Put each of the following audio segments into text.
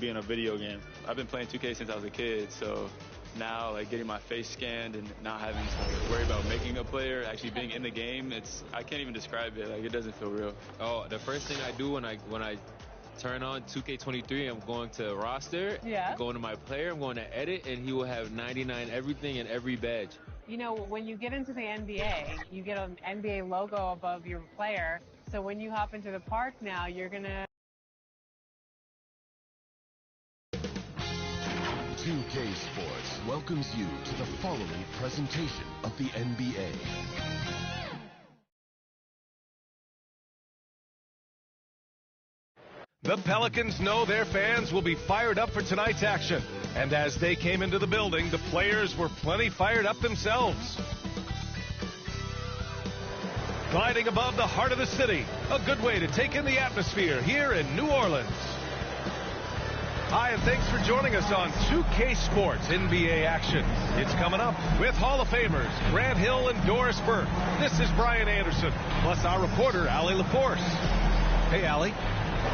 being a video game. I've been playing 2K since I was a kid, so now like getting my face scanned and not having to worry about making a player, actually being in the game, I can't even describe it. Like, it doesn't feel real. Oh, the first thing I do when I turn on 2K23, I'm going to roster, yeah. going to my player, I'm going to edit, and he will have 99 everything and every badge. You know, when you get into the NBA, you get an NBA logo above your player. So when you hop into the park now, you're going to... 2K Sports welcomes you to the following presentation of the NBA. The Pelicans know their fans will be fired up for tonight's action. And as they came into the building, the players were plenty fired up themselves. Gliding above the heart of the city, a good way to take in the atmosphere here in New Orleans. Hi, and thanks for joining us on 2K Sports NBA action. It's coming up with Hall of Famers Grant Hill and Doris Burke. This is Brian Anderson, plus our reporter, Allie Laforce. Hey, Allie.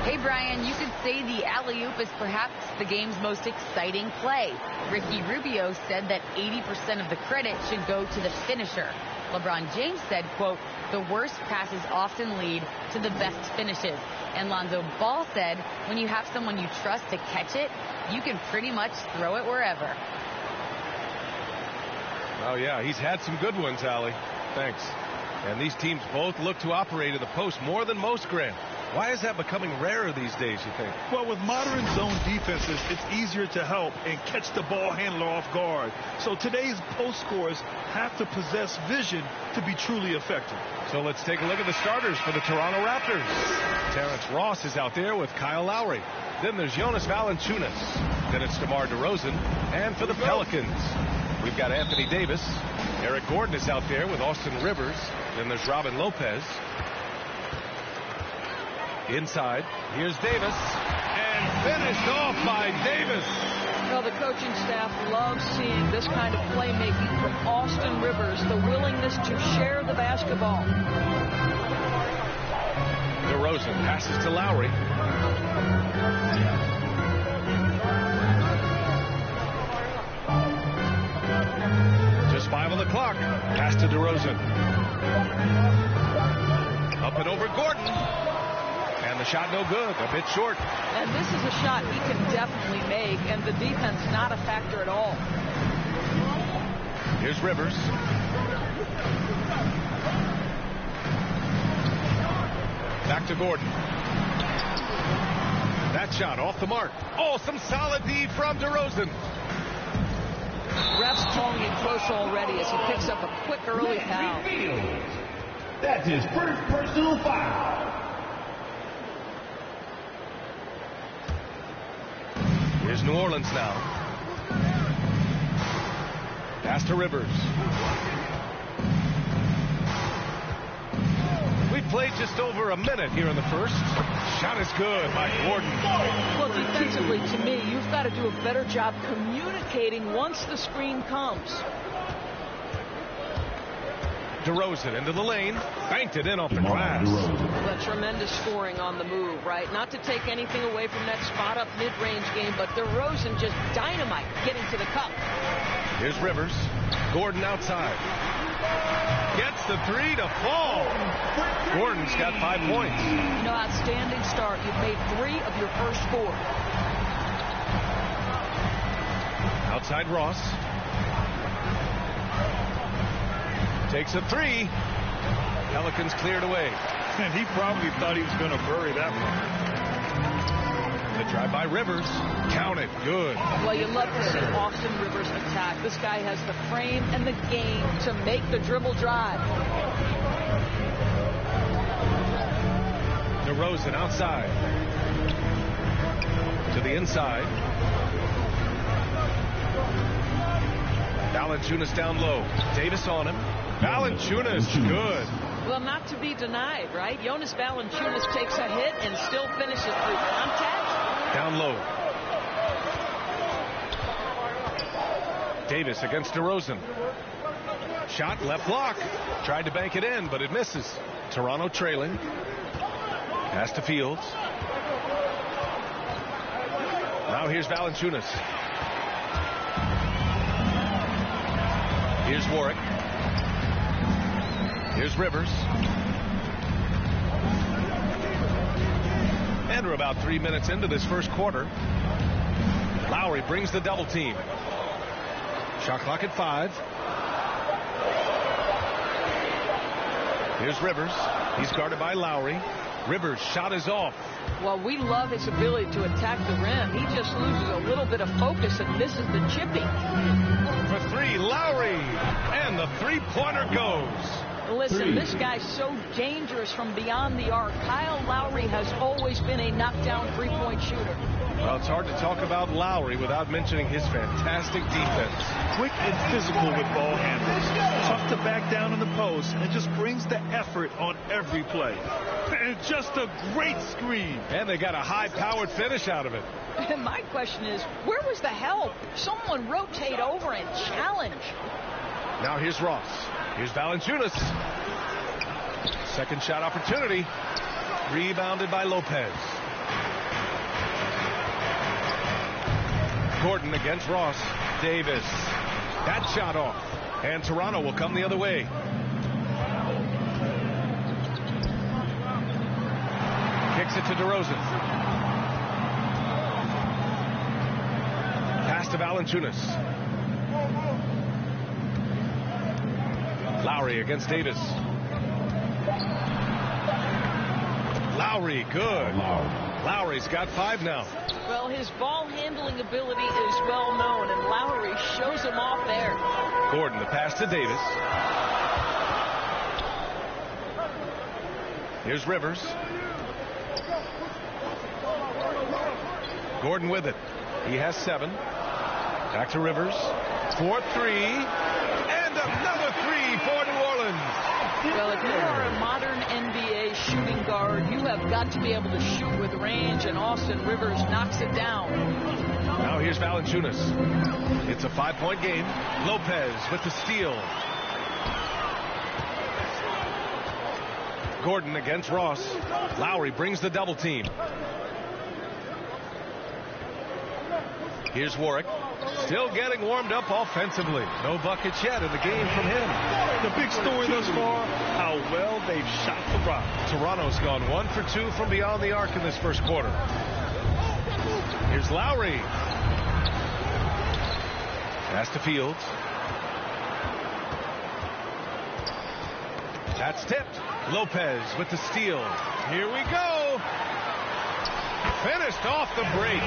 Hey, Brian, you could say the alley-oop is perhaps the game's most exciting play. Ricky Rubio said that 80% of the credit should go to the finisher. LeBron James said, quote, the worst passes often lead to the best finishes. And Lonzo Ball said, when you have someone you trust to catch it, you can pretty much throw it wherever. Oh, yeah, he's had some good ones, Allie. Thanks. And these teams both look to operate in the post more than most, Grant. Why is that becoming rarer these days, you think? Well, with modern zone defenses, it's easier to help and catch the ball handler off guard. So today's post scorers have to possess vision to be truly effective. So let's take a look at the starters for the Toronto Raptors. Terrence Ross is out there with Kyle Lowry. Then there's Jonas Valanciunas. Then it's DeMar DeRozan. And for the Pelicans, we've got Anthony Davis. Eric Gordon is out there with Austin Rivers. Then there's Robin Lopez. Inside, here's Davis, and finished off by Davis. Well, the coaching staff loves seeing this kind of playmaking from Austin Rivers, the willingness to share the basketball. DeRozan passes to Lowry. Just 5 on the clock. Pass to DeRozan. Up and over Gordon. And the shot no good, a bit short. And this is a shot he can definitely make, and the defense not a factor at all. Here's Rivers. Back to Gordon. That shot off the mark. Oh, some solid D from DeRozan. Refs calling it close already as he picks up a quick early foul. That's his first personal foul. Here's New Orleans now. Pass to Rivers. We've played just over a minute here in the first. Shot is good by Gordon. Well, defensively, to me, you've got to do a better job communicating once the screen comes. DeRozan into the lane, banked it in off the glass. Well, tremendous scoring on the move, right? Not to take anything away from that spot-up mid-range game, but DeRozan just dynamite getting to the cup. Here's Rivers. Gordon outside. Gets the three to fall. Gordon's got 5 points. You know, outstanding start. You've made 3 of your first 4. Outside Ross. Takes a 3. Pelicans cleared away. And he probably thought he was going to bury that one. The drive by Rivers. Count it. Good. Well, you love to see Austin Rivers attack. This guy has the frame and the game to make the dribble drive. DeRozan outside. To the inside. Valanciunas down low. Davis on him. Valanciunas good. Well, not to be denied, right? Jonas Valanciunas takes a hit and still finishes through contact. Down low. Davis against DeRozan. Shot left block. Tried to bank it in, but it misses. Toronto trailing. Pass to Fields. Now here's Valanciunas. Here's Warwick. Here's Rivers. And we're about 3 minutes into this first quarter. Lowry brings the double team. Shot clock at 5. Here's Rivers. He's guarded by Lowry. Rivers' shot is off. Well, we love his ability to attack the rim. He just loses a little bit of focus and misses the chippy. For 3, Lowry. And the three-pointer goes. Listen, this guy's so dangerous from beyond the arc. Kyle Lowry has always been a knockdown three-point shooter. Well, it's hard to talk about Lowry without mentioning his fantastic defense. Quick and physical with ball handles. Tough to back down in the post and just brings the effort on every play. And just a great screen. And they got a high-powered finish out of it. And my question is, where was the help? Someone rotate over and challenge. Now here's Ross. Here's Valanciunas. Second shot opportunity. Rebounded by Lopez. Gordon against Ross. Davis. That shot off. And Toronto will come the other way. Kicks it to DeRozan. Pass to Valanciunas. Lowry against Davis. Lowry, good. Lowry's got 5 now. Well, his ball handling ability is well known, and Lowry shows him off there. Gordon, the pass to Davis. Here's Rivers. Gordon with it. He has 7. Back to Rivers. 4-3. And another 3 for New Orleans. Well, if you are a modern NBA shooting guard, you have got to be able to shoot with range, and Austin Rivers knocks it down. Now here's Valanciunas. It's a 5-point game. Lopez with the steal. Gordon against Ross. Lowry brings the double team. Here's Warwick. Still getting warmed up offensively. No buckets yet in the game from him. The big story thus far, how well they've shot the rock. Toronto's gone 1 for 2 from beyond the arc in this first quarter. Here's Lowry. Pass to Fields. That's tipped. Lopez with the steal. Here we go. Finished off the break.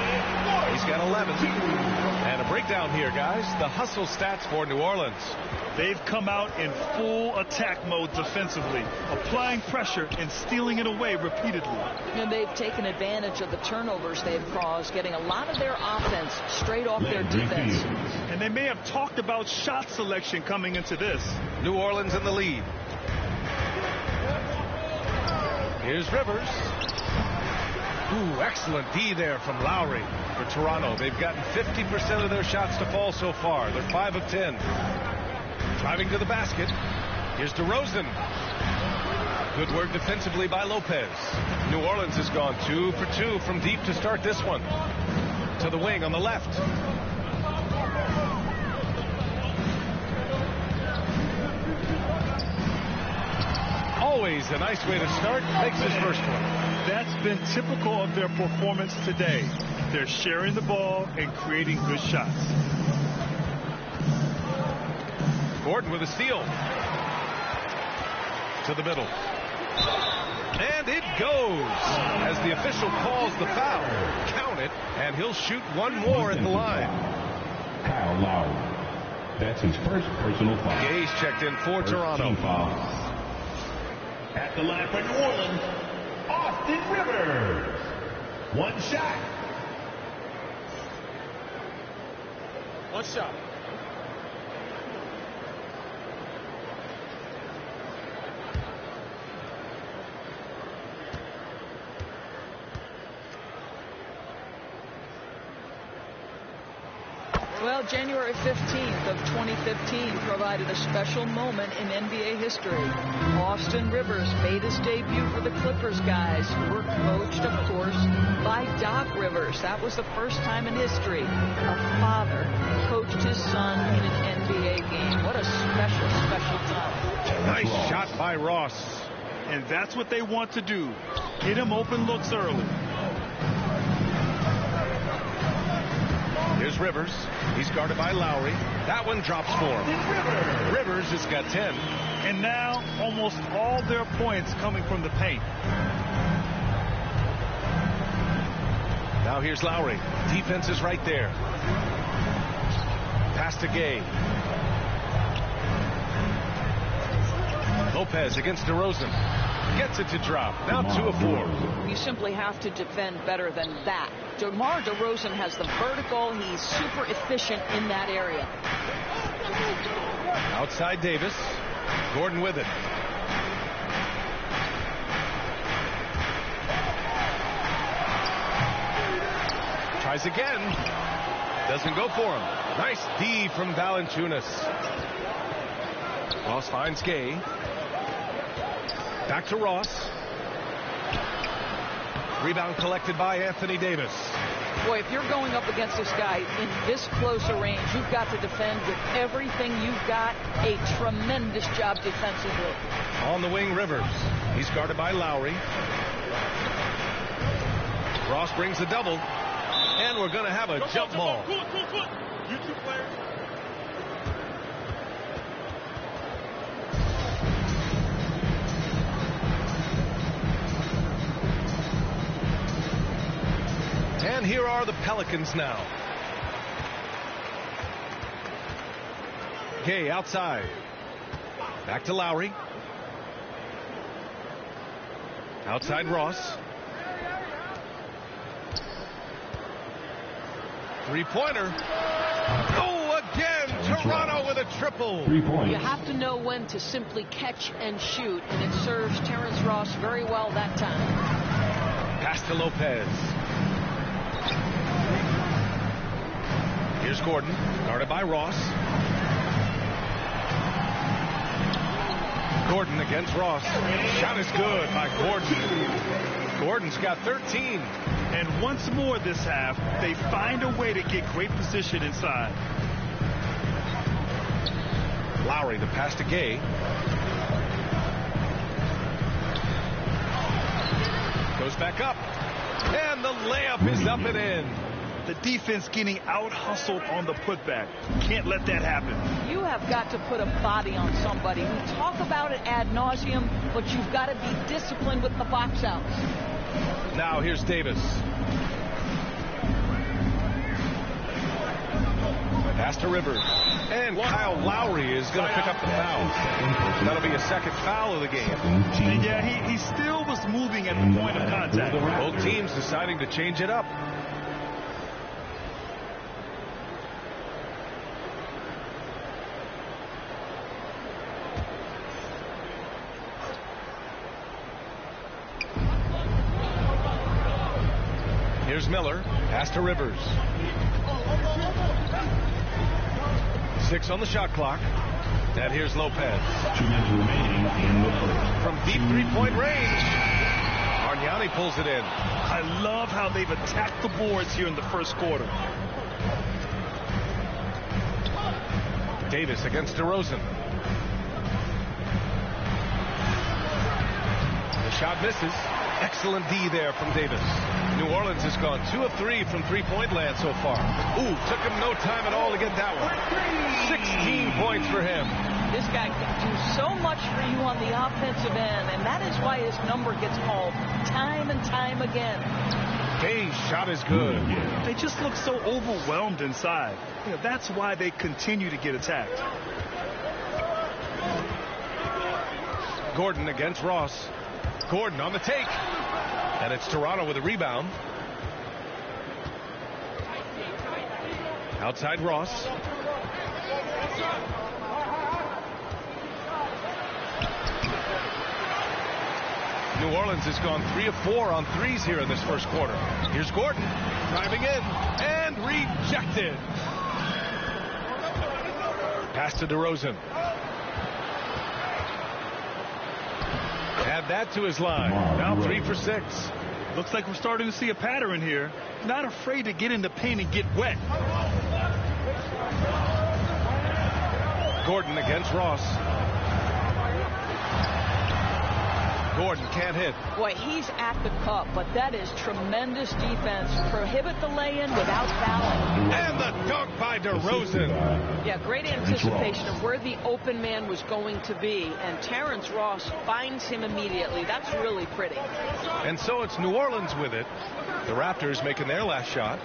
He's got 11. And a breakdown here, guys. The hustle stats for New Orleans. They've come out in full attack mode defensively, applying pressure and stealing it away repeatedly. And they've taken advantage of the turnovers they've caused, getting a lot of their offense straight off their defense. And they may have talked about shot selection coming into this. New Orleans in the lead. Here's Rivers. Ooh, excellent D there from Lowry for Toronto. They've gotten 50% of their shots to fall so far. They're 5 of 10. Driving to the basket. Here's DeRozan. Good work defensively by Lopez. New Orleans has gone 2 for 2 from deep to start this one. To the wing on the left. Always a nice way to start. Makes his first one. That's been typical of their performance today. They're sharing the ball and creating good shots. Gordon with a steal. To the middle. And it goes. As the official calls the foul. Count it, and he'll shoot one more at the line. Kyle Lowry. That's his first personal foul. Gay's checked in for Toronto. At the line for New Orleans, Austin Rivers. One shot. One shot. Well, January 15th of 2015 provided a special moment in NBA history. Austin Rivers made his debut for the Clippers guys, who were coached, of course, by Doc Rivers. That was the first time in history a father coached his son in an NBA game. What a special, special time. Nice shot by Ross. And that's what they want to do. Get him open looks early. Here's Rivers. He's guarded by Lowry. That one drops for him. Rivers has got 10. And now almost all their points coming from the paint. Now here's Lowry. Defense is right there. Pass to Gay. Lopez against DeRozan. Gets it to drop. Now 2 of 4. You simply have to defend better than that. DeMar DeRozan has the vertical. He's super efficient in that area. Outside Davis. Gordon with it. Tries again. Doesn't go for him. Nice D from Valanciunas. Ross finds Gay. Back to Ross. Rebound collected by Anthony Davis. Boy, if you're going up against this guy in this close a range, you've got to defend with everything you've got. A tremendous job defensively. On the wing, Rivers. He's guarded by Lowry. Ross brings the double. And we're going to have a jump ball. You two players. And here are the Pelicans now. Gay outside. Back to Lowry. Outside Ross. Three-pointer. Oh, again, Toronto with a triple. 3 points. You have to know when to simply catch and shoot, and it serves Terrence Ross very well that time. Pass to Lopez. Here's Gordon, guarded by Ross. Gordon against Ross. Shot is good by Gordon. Gordon's got 13. And once more this half, they find a way to get great position inside. Lowry, the pass to Gay. Goes back up. And the layup is up and in. The defense getting out-hustled on the putback. Can't let that happen. You have got to put a body on somebody. We talk about it ad nauseum, but you've got to be disciplined with the box outs. Now here's Davis. Pass to Rivers. And Kyle Lowry is going to pick up the foul. That'll be a second foul of the game. And yeah, he still was moving at the point of contact. Both teams deciding to change it up. Here's Miller. Pass to Rivers. 6 on the shot clock. And here's Lopez. 2 minutes remaining in the first. From deep three-point range. Argnani pulls it in. I love how they've attacked the boards here in the first quarter. Davis against DeRozan. The shot misses. Excellent D there from Davis. New Orleans has gone 2 of 3 from three-point land so far. Ooh, took him no time at all to get that one. 16 points for him. This guy can do so much for you on the offensive end, and that is why his number gets called time and time again. Gay's shot is good. They just look so overwhelmed inside. You know, that's why they continue to get attacked. Gordon against Ross. Gordon on the take. And it's Toronto with a rebound. Outside Ross. New Orleans has gone 3 of 4 on threes here in this first quarter. Here's Gordon driving in and rejected. Pass to DeRozan. Add that to his line. Now 3 for 6. Looks like we're starting to see a pattern here. Not afraid to get in the paint and get wet. Gordon against Ross. Gordon can't hit. Boy, he's at the cup, but that is tremendous defense. Prohibit the lay-in without fouling. And the dunk by DeRozan. Yeah, great anticipation of where the open man was going to be, and Terrence Ross finds him immediately. That's really pretty. And so it's New Orleans with it. The Raptors making their last shot.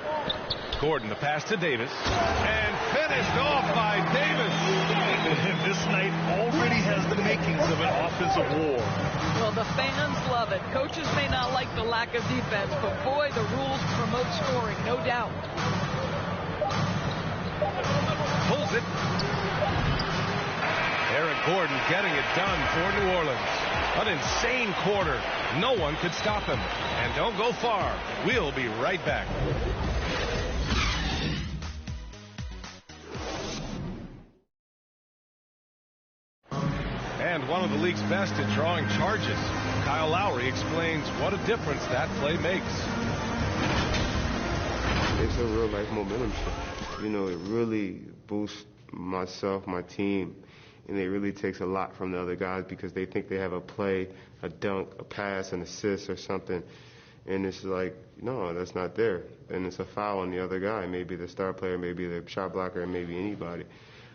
Gordon, the pass to Davis. And finished off by Davis. And this night already has the makings of an offensive war. Well, the fans love it. Coaches may not like the lack of defense, but boy, the rules promote scoring, no doubt. Pulls it. Eric Gordon getting it done for New Orleans. An insane quarter. No one could stop him. And don't go far. We'll be right back. And one of the league's best at drawing charges. Kyle Lowry explains what a difference that play makes. It's a real life momentum shift. You know, it really boosts myself, my team, and it really takes a lot from the other guys because they think they have a play, a dunk, a pass, an assist or something. And it's like, no, that's not there. And it's a foul on the other guy, maybe the star player, maybe the shot blocker, maybe anybody.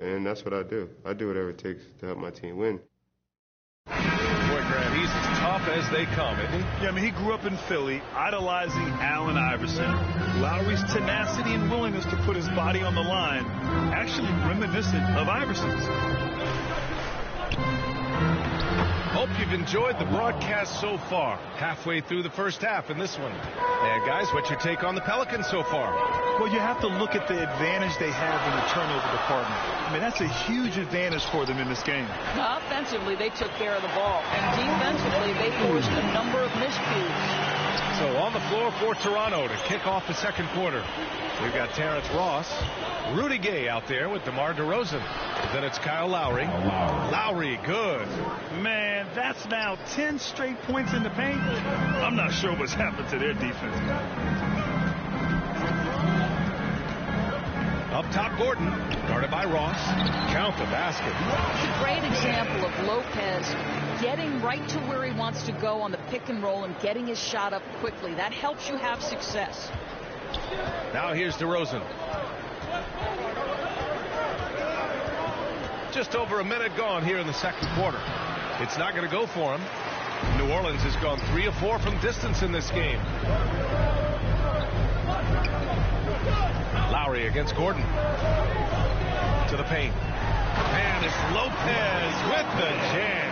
And that's what I do. I do whatever it takes to help my team win. Boy, Grant, he's as tough as they come, isn't he? Yeah, I mean, he grew up in Philly, idolizing Allen Iverson. Lowry's tenacity and willingness to put his body on the line, actually reminiscent of Iverson's. Hope you've enjoyed the broadcast so far. Halfway through the first half in this one. And guys, what's your take on the Pelicans so far? Well, you have to look at the advantage they have in the turnover department. I mean, that's a huge advantage for them in this game. Now, offensively, they took care of the ball. And defensively, they forced a number of miscues. So on the floor for Toronto to kick off the second quarter. We've got Terrence Ross, Rudy Gay out there with DeMar DeRozan. Then it's Kyle Lowry. Lowry, good. Man, that's now 10 straight points in the paint. I'm not sure what's happened to their defense. Up top, Gordon, guarded by Ross. Count the basket. It's a great example of Lopez getting right to where he wants to go on the pick and roll and getting his shot up quickly. That helps you have success. Now here's DeRozan. Just over a minute gone here in the second quarter. It's not going to go for him. New Orleans has gone 3 of 4 from distance in this game. Lowry against Gordon. To the paint. And it's Lopez with the jam.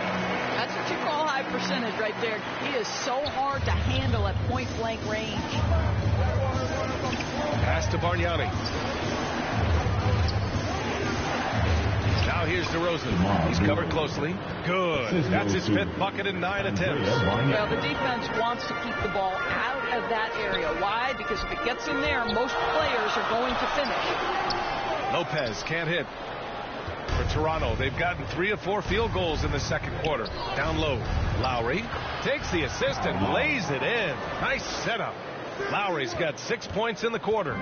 That's what you call high percentage right there. He is so hard to handle at point-blank range. Pass to Bargnani. Now here's DeRozan. He's covered closely. Good. That's his 5th bucket in 9 attempts. Well, the defense wants to keep the ball out of that area. Why? Because if it gets in there, most players are going to finish. Lopez can't hit. For Toronto, they've gotten 3 of 4 field goals in the second quarter. Down low. Lowry takes the assist and lays it in. Nice setup. Lowry's got 6 points in the quarter.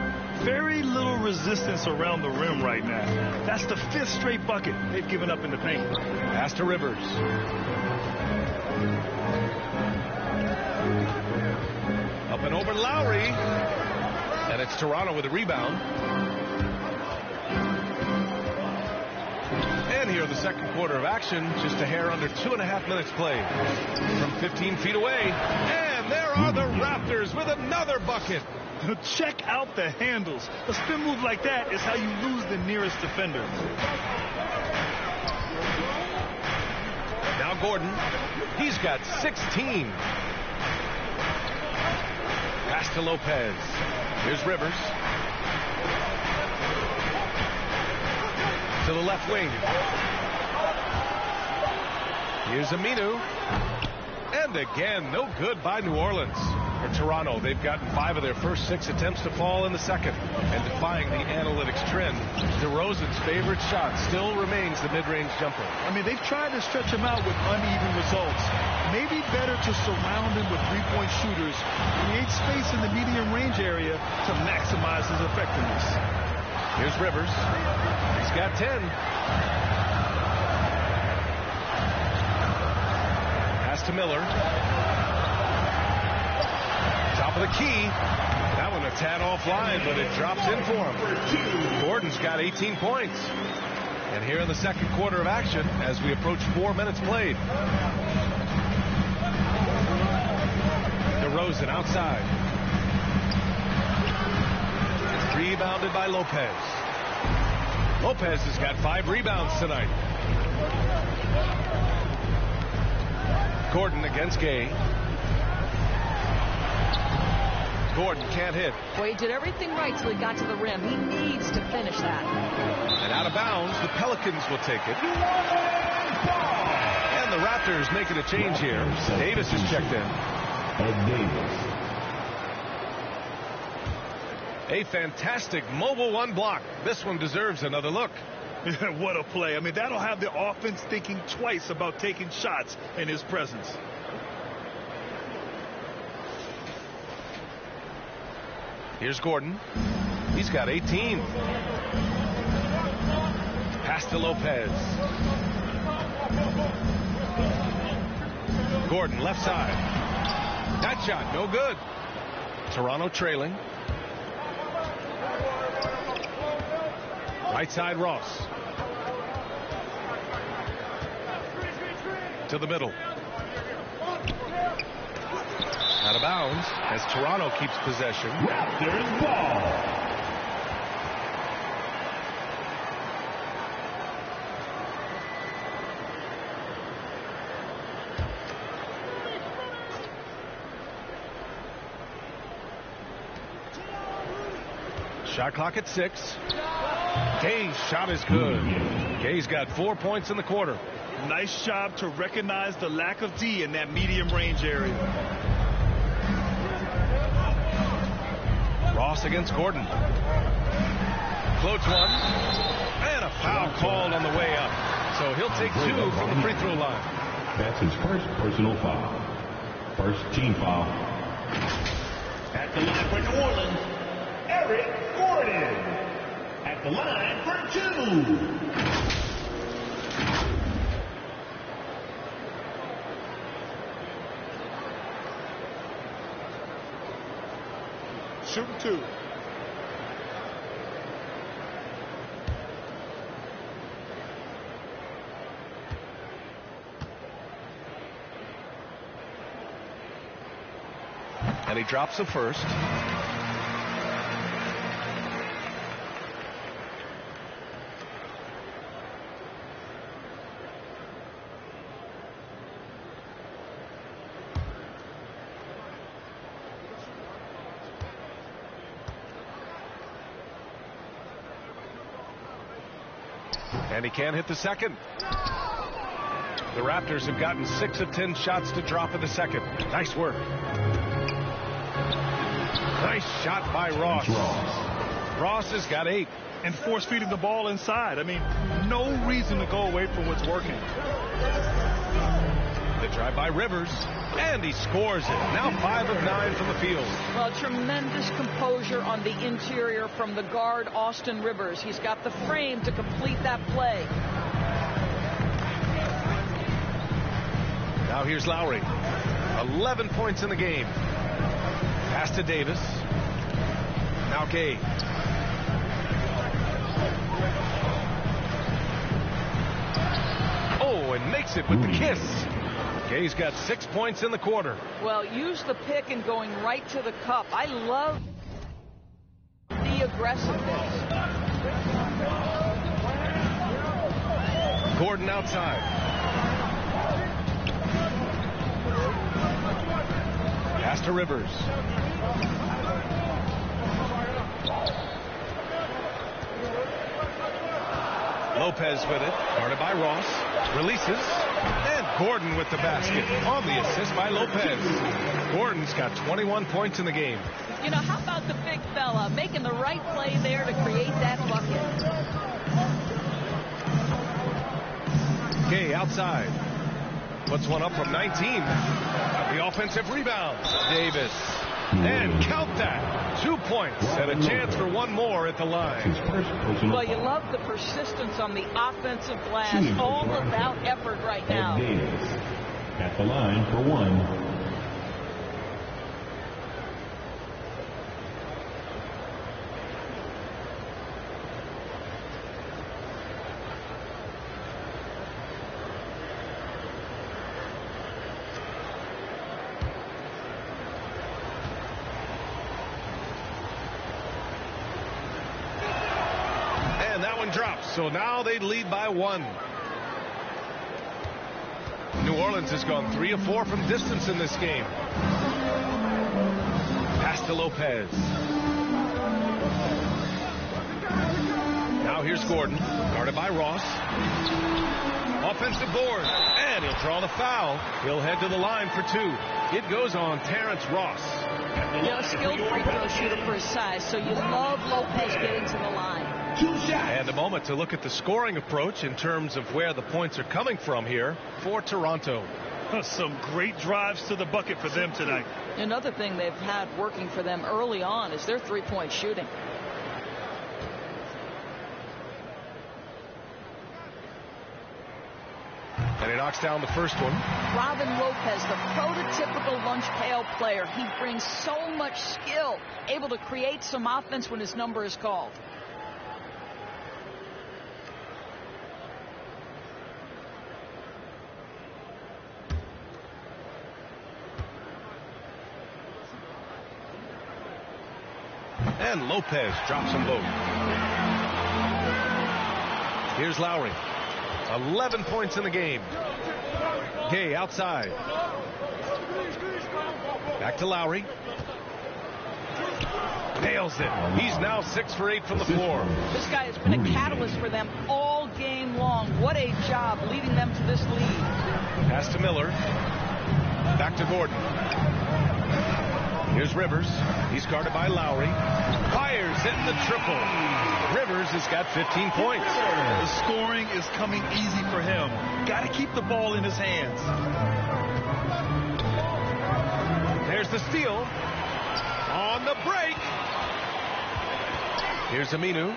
Very little resistance around the rim right now. That's the 5th straight bucket they've given up in the paint. Pass to Rivers. Up and over Lowry. And it's Toronto with a rebound. And here in the second quarter of action, just a hair under 2.5 minutes played. From 15 feet away. And there are the Raptors with another bucket. Check out the handles. A spin move like that is how you lose the nearest defender. Now Gordon. He's got 16. Pass to Lopez. Here's Rivers. To the left wing. Here's Aminu. And again, no good by New Orleans. For Toronto, they've gotten 5 of their first 6 attempts to fall in the second. And defying the analytics trend, DeRozan's favorite shot still remains the mid-range jumper. I mean, they've tried to stretch him out with uneven results. Maybe better to surround him with three-point shooters, create space in the medium range area to maximize his effectiveness. Here's Rivers. He's got 10. Pass to Miller. Top of the key. That one a tad offline, but it drops in for him. Gordon's got 18 points. And here in the second quarter of action, as we approach 4 minutes played. DeRozan outside. Rebounded by Lopez. Lopez has got 5 rebounds tonight. Gordon against Gay. Gordon can't hit. Well, he did everything right till he got to the rim. He needs to finish that. And out of bounds, the Pelicans will take it. And the Raptors making a change here. Davis is checked in. A fantastic mobile one block. This one deserves another look. What a play. I mean, that'll have the offense thinking twice about taking shots in his presence. Here's Gordon. He's got 18. Pass to Lopez. Gordon left side. That shot no good. Toronto trailing. Right side Ross. To the middle. Out of bounds as Toronto keeps possession. Raptors ball. Shot clock at 6. Gay's shot is good. Gay's got 4 points in the quarter. Nice job to recognize the lack of D in that medium range area. Ross against Gordon. Floats one. And a foul called on the way up. So he'll take 2 from the free throw line. That's his first personal foul. First team foul. At the line for New Orleans, Eric Gordon. At the line for 2. Shooting 2. And he drops the first. And he can't hit the second. The Raptors have gotten 6 of 10 shots to drop in the second. Nice work. Nice shot by Ross. Ross has got 8. And force feeding the ball inside. I mean, no reason to go away from what's working. The drive by Rivers. And he scores it. Now 5 of 9 from the field. Well, tremendous composure on the interior from the guard, Austin Rivers. He's got the frame to complete that play. Now here's Lowry. 11 points in the game. Pass to Davis. Now Gay. Oh, and makes it with the kiss. Gay's got 6 points in the quarter. Well, use the pick and going right to the cup. I love the aggressiveness. Gordon outside. Pass to Rivers. Lopez with it. Guarded by Ross. Releases. And Gordon with the basket on the assist by Lopez. Gordon's got 21 points in the game. You know, how about the big fella making the right play there to create that bucket? Gay outside. Puts one up from 19. The offensive rebound. Davis. And count that. 2 points and a chance for one more at the line. Well, you love the persistence on the offensive glass. All about effort right now. Davis at the line for one. Drops, so now they lead by 1. New Orleans has gone 3 of 4 from distance in this game. Pass to Lopez. Now here's Gordon, guarded by Ross. Offensive board, and he'll draw the foul. He'll head to the line for 2. It goes on Terrence Ross. You know, skilled free throw shooter for his size, so you love Lopez getting to the line. And a moment to look at the scoring approach in terms of where the points are coming from here for Toronto. Some great drives to the bucket for them tonight. Another thing they've had working for them early on is their three-point shooting. And he knocks down the first one. Robin Lopez, the prototypical lunch pail player. He brings so much skill, able to create some offense when his number is called. And Lopez drops them both. Here's Lowry. 11 points in the game. Gay outside. Back to Lowry. Nails it. He's now 6 for 8 from the floor. This guy has been a catalyst for them all game long. What a job leading them to this lead. Pass to Miller. Back to Gordon. Here's Rivers. He's guarded by Lowry. Fires in the triple. Rivers has got 15 points. The scoring is coming easy for him. Got to keep the ball in his hands. There's the steal. On the break. Here's Aminu.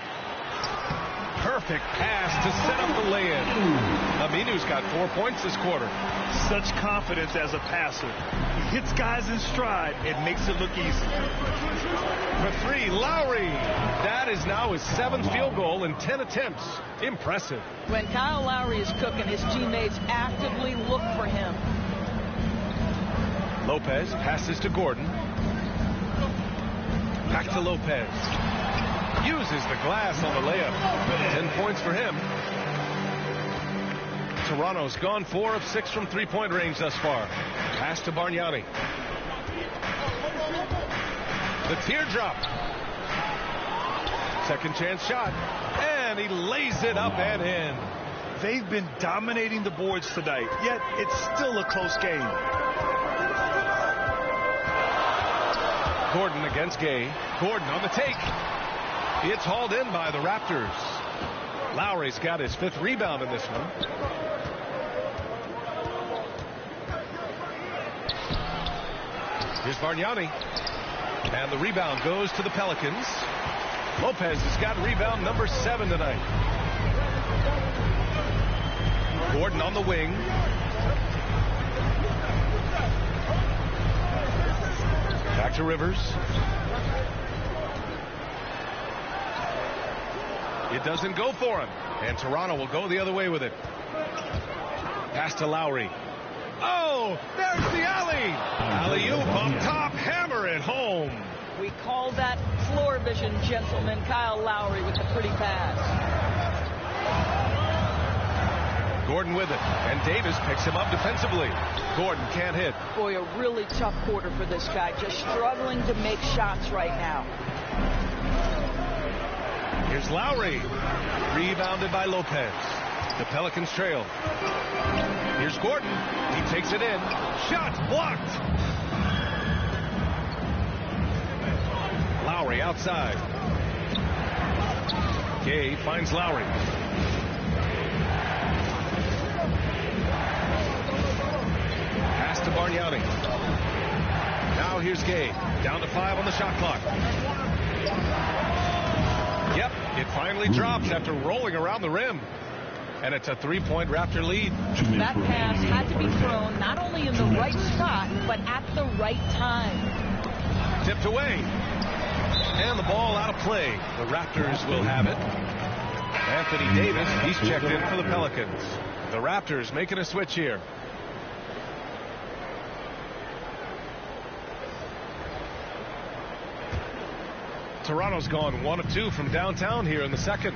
Perfect pass to set up the lay-in. Aminu's got 4 points this quarter. Such confidence as a passer. He hits guys in stride and makes it look easy. For 3, Lowry. That is now his 7th field goal in 10 attempts. Impressive. When Kyle Lowry is cooking, his teammates actively look for him. Lopez passes to Gordon. Back to Lopez. Uses the glass on the layup. 10 points for him. Toronto's gone 4 of 6 from three-point range thus far. Pass to Bargnani. The teardrop. Second chance shot. And he lays it up and in. They've been dominating the boards tonight, yet it's still a close game. Gordon against Gay. Gordon on the take. It's hauled in by the Raptors. Lowry's got his 5th rebound in this one. Here's Bargnani. And the rebound goes to the Pelicans. Lopez has got rebound number 7 tonight. Gordon on the wing. Back to Rivers. It doesn't go for him. And Toronto will go the other way with it. Pass to Lowry. Oh, there's the alley. Alley-oop up top. Hammer it home. We call that floor vision, gentlemen. Kyle Lowry with the pretty pass. Gordon with it. And Davis picks him up defensively. Gordon can't hit. Boy, a really tough quarter for this guy. Just struggling to make shots right now. Here's Lowry. Rebounded by Lopez. The Pelicans trail. Here's Gordon. He takes it in. Shot blocked. Lowry outside. Gay finds Lowry. Pass to Bargnani. Now here's Gay. Down to 5 on the shot clock. Yep, it finally drops after rolling around the rim. And it's a 3-point Raptor lead. That pass had to be thrown not only in the right spot, but at the right time. Tipped away. And the ball out of play. The Raptors will have it. Anthony Davis, he's checked in for the Pelicans. The Raptors making a switch here. Toronto's gone 1 of 2 from downtown here in the second.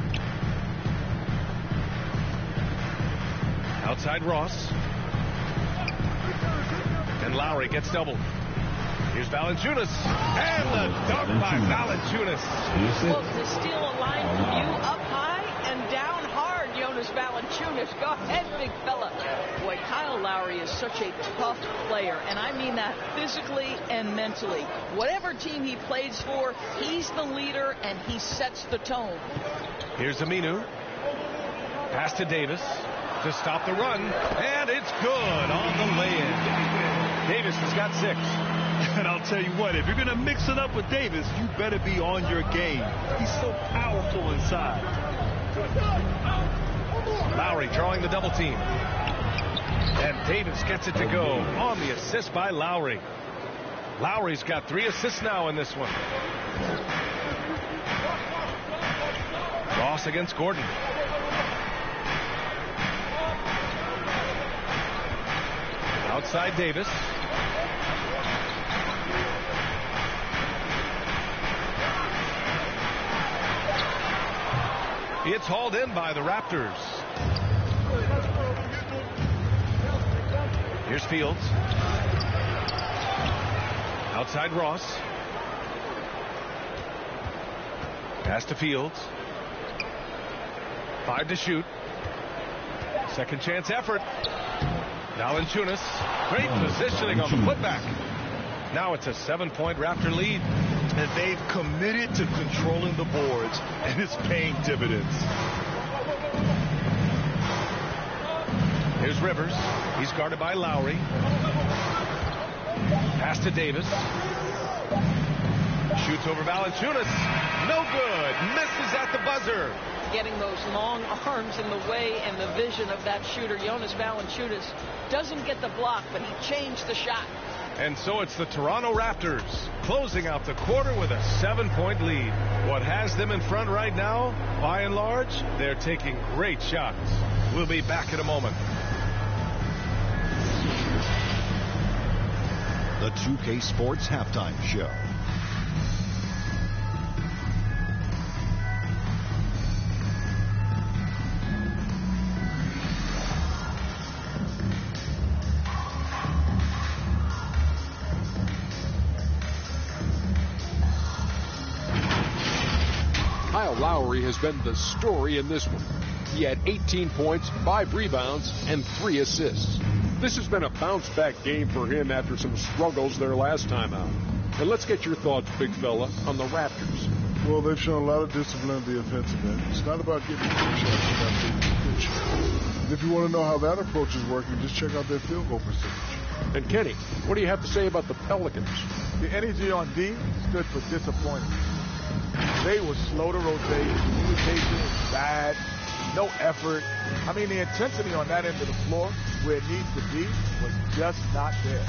Outside Ross. And Lowry gets doubled. Here's Valanciunas. And the dunk by Valanciunas. Well, to steal a line from you up high and down hard, Jonas Valanciunas. Go ahead, big fella. Boy, Kyle Lowry is such a tough player, and I mean that physically and mentally. Whatever team he plays for, he's the leader, and he sets the tone. Here's Aminu. Pass to Davis to stop the run, and it's good on the lay-in. Davis has got 6. And I'll tell you what, if you're going to mix it up with Davis, you better be on your game. He's so powerful inside. Lowry drawing the double team. And Davis gets it to go on the assist by Lowry. Lowry's got 3 assists now in this one. Ross against Gordon. Outside Davis. It's hauled in by the Raptors. Here's Fields. Outside Ross. Pass to Fields. 5 to shoot. Second chance effort. Valanciunas. Great positioning on the putback. Now it's a 7-point Raptor lead. And they've committed to controlling the boards, and it's paying dividends. Here's Rivers. He's guarded by Lowry. Pass to Davis. Shoots over Valanciunas. No good. Misses at the buzzer. Getting those long arms in the way and the vision of that shooter. Jonas Valanciunas doesn't get the block, but he changed the shot. And so it's the Toronto Raptors closing out the quarter with a 7-point lead. What has them in front right now, by and large, they're taking great shots. We'll be back in a moment. The 2K Sports Halftime Show. Kyle Lowry has been the story in this one. He had 18 points, 5 rebounds, and 3 assists. This has been a bounce-back game for him after some struggles their last time out. And let's get your thoughts, big fella, on the Raptors. Well, they've shown a lot of discipline at the offensive end. It's not about getting good shots, it's about getting good shots. And if you want to know how that approach is working, just check out their field goal percentage. And Kenny, what do you have to say about the Pelicans? The energy on D stood for disappointment. They were slow to rotate. Communication was bad. No effort. I mean, the intensity on that end of the floor, where it needs to be, was just not there.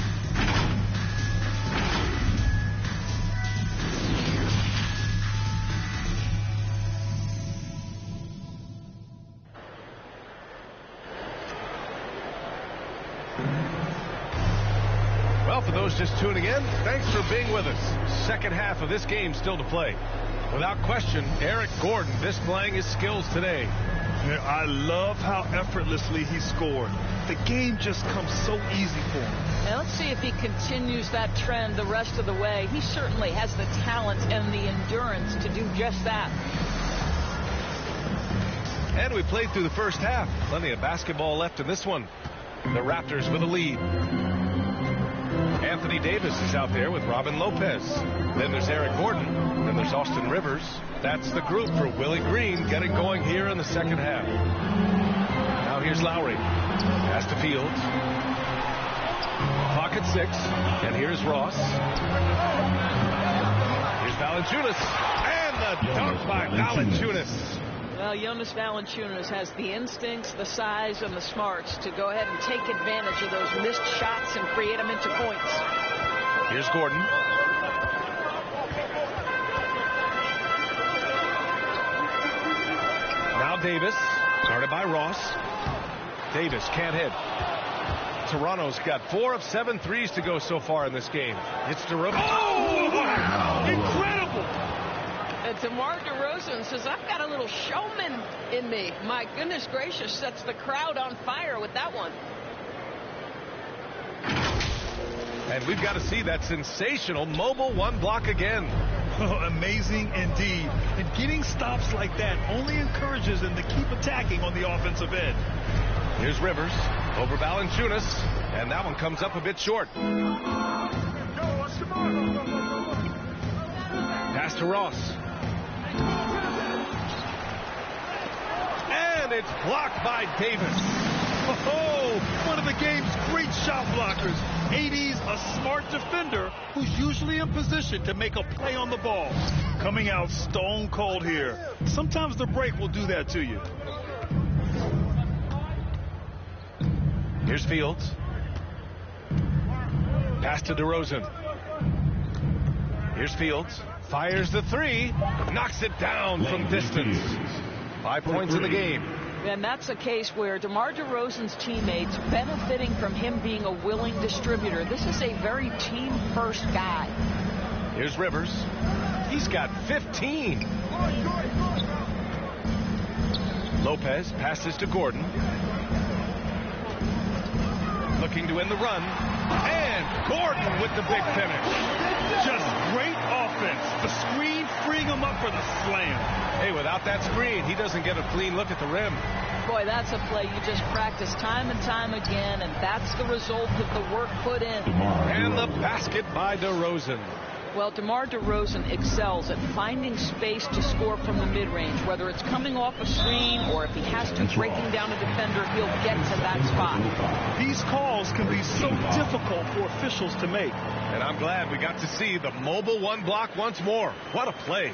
Well, for those just tuning in, thanks for being with us. Second half of this game still to play. Without question, Eric Gordon displaying his skills today. Yeah, I love how effortlessly he scored. The game just comes so easy for him. Now let's see if he continues that trend the rest of the way. He certainly has the talent and the endurance to do just that. And we played through the first half. Plenty of basketball left in this one. The Raptors with a lead. Anthony Davis is out there with Robin Lopez. Then there's Eric Gordon. Then there's Austin Rivers. That's the group for Willie Green getting going here in the second half. Now here's Lowry. Pass to Fields. Clock at 6. And here's Ross. Here's Valanciunas. And the dunk by Valanciunas. Well, Jonas Valanciunas has the instincts, the size, and the smarts to go ahead and take advantage of those missed shots and create them into points. Here's Gordon. Now Davis, guarded by Ross. Davis can't hit. Toronto's got 4 of 7 threes to go so far in this game. It's DeRozan. Oh, wow. Incredible. DeMar DeRozan says, I've got a little showman in me. My goodness gracious, sets the crowd on fire with that one. And we've got to see that sensational mobile one block again. Oh, amazing indeed. And getting stops like that only encourages them to keep attacking on the offensive end. Here's Rivers over Valanciunas, and that one comes up a bit short. Pass to Ross. And it's blocked by Davis. Oh, one of the game's great shot blockers. AD's a smart defender who's usually in position to make a play on the ball. Coming out stone cold here. Sometimes the break will do that to you. Here's Fields. Pass to DeRozan. Here's Fields. Fires the 3. Knocks it down from distance. 5 points in the game. And that's a case where DeMar DeRozan's teammates benefiting from him being a willing distributor. This is a very team-first guy. Here's Rivers. He's got 15. Lopez passes to Gordon. Looking to win the run. And Gordon with the big finish. Just great offense. The screen freeing him up for the slam. Hey, without that screen, he doesn't get a clean look at the rim. Boy, that's a play you just practice time and time again, and that's the result of the work put in. And the basket by DeRozan. Well, DeMar DeRozan excels at finding space to score from the mid-range, whether it's coming off a screen or if he has to breaking down a defender, he'll get to that spot. These calls can be so difficult for officials to make. And I'm glad we got to see the mobile one block once more. What a play.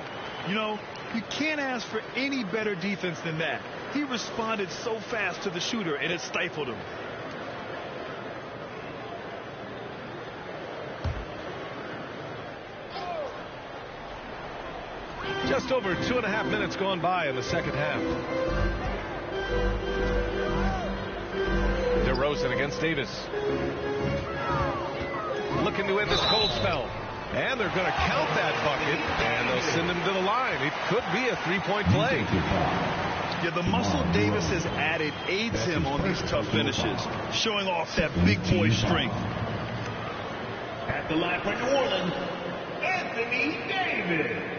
You know, you can't ask for any better defense than that. He responded so fast to the shooter, and it stifled him. Just over 2.5 minutes gone by in the second half. DeRozan against Davis. Looking to end this cold spell. And they're going to count that bucket, and they'll send him to the line. It could be a three-point play. Yeah, the muscle Davis has added aids him on these tough finishes, showing off that big boy strength. At the line for New Orleans, Anthony Davis.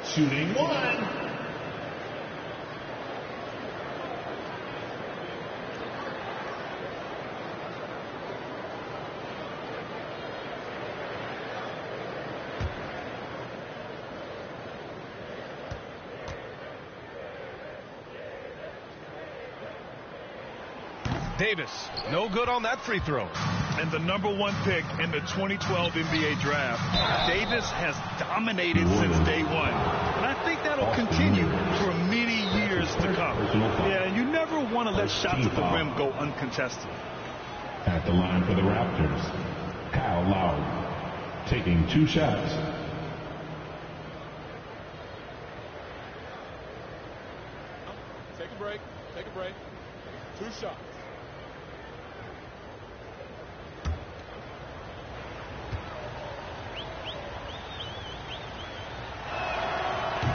Shooting 1. Davis, no good on that free throw. And the #1 pick in the 2012 NBA draft, Davis has dominated since day one. And I think that'll continue for many years to come. Yeah, and you never want to let shots at the rim go uncontested. At the line for the Raptors, Kyle Lowry, taking 2 shots. Take a break. Take a break. 2 shots.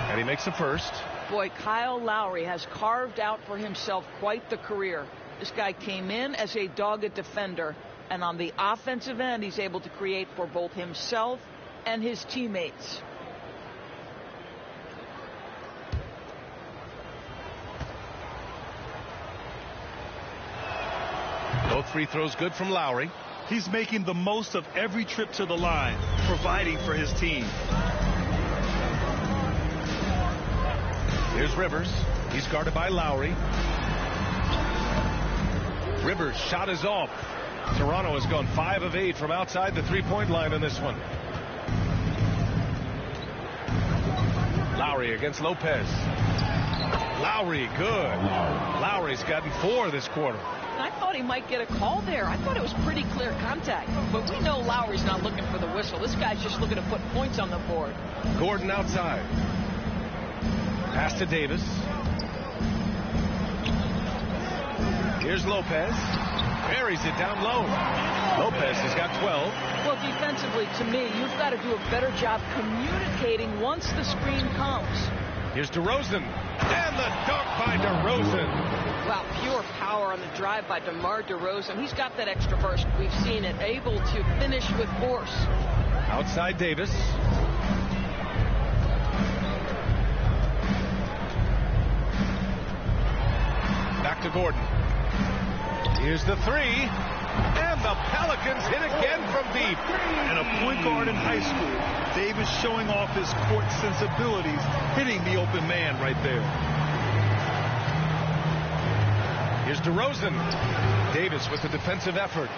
And he makes the first. Boy, Kyle Lowry has carved out for himself quite the career. This guy came in as a dogged defender, and on the offensive end, he's able to create for both himself and his teammates. Both free throws good from Lowry. He's making the most of every trip to the line, providing for his team. Here's Rivers. He's guarded by Lowry. Rivers' shot is off. Toronto has gone 5 of 8 from outside the three-point line in this one. Lowry against Lopez. Lowry, good. Lowry's gotten 4 this quarter. I thought he might get a call there. I thought it was pretty clear contact. But we know Lowry's not looking for the whistle. This guy's just looking to put points on the board. Gordon outside. Pass to Davis. Here's Lopez. Buries it down low. Lopez has got 12. Well, defensively, to me, you've got to do a better job communicating once the screen comes. Here's DeRozan. And the dunk by DeRozan. Wow, pure power on the drive by DeMar DeRozan. He's got that extra burst. We've seen it. Able to finish with force. Outside Davis. Back to Gordon. Here's the three. And the Pelicans hit again from deep. And a point guard in high school, Davis showing off his court sensibilities, hitting the open man right there. Here's DeRozan. Davis with the defensive effort.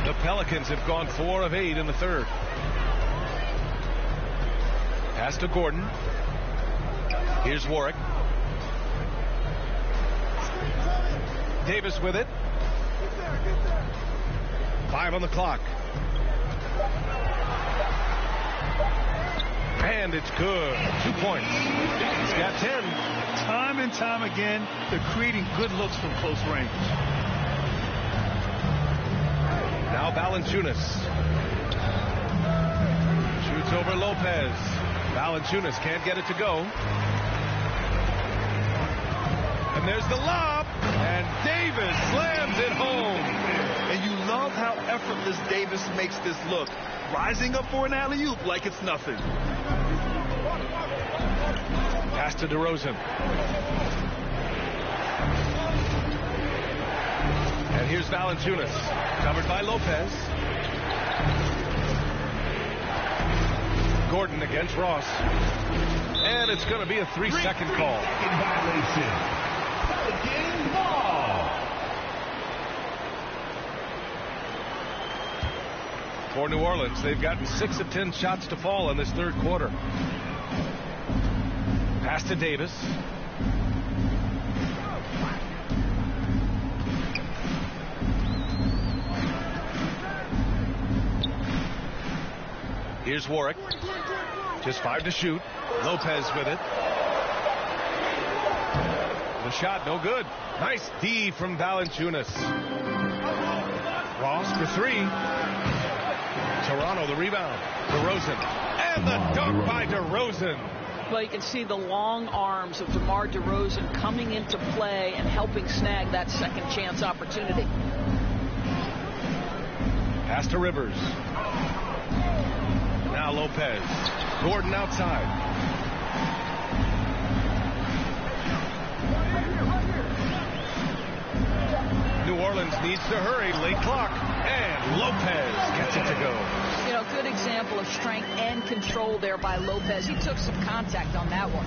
The Pelicans have gone 4 of 8 in the third. Pass to Gordon. Here's Warwick. Davis with it. 5 on the clock. And it's good. 2 points. He's got 10. Time and time again, they're creating good looks from close range. Now Valanciunas. Shoots over Lopez. Valanciunas can't get it to go. And there's the lob. And Davis slams it home. And you love how effortless Davis makes this look. Rising up for an alley-oop like it's nothing. Pass to DeRozan. And here's Valanciunas. Covered by Lopez. Gordon against Ross. And it's going to be a 3-second call. In violation. Pelican ball. For New Orleans, they've gotten 6 of 10 shots to fall in this third quarter. Pass to Davis. Here's Warwick. Just 5 to shoot. Lopez with it. The shot, no good. Nice D from Valanciunas. Ross for 3. Toronto the rebound. DeRozan. And the dunk by DeRozan. Well, you can see the long arms of DeMar DeRozan coming into play and helping snag that second chance opportunity. Pass to Rivers. Now Lopez. Gordon outside. New Orleans needs to hurry. Late clock. And Lopez gets it to go. You know, good example of strength and control there by Lopez. He took some contact on that one.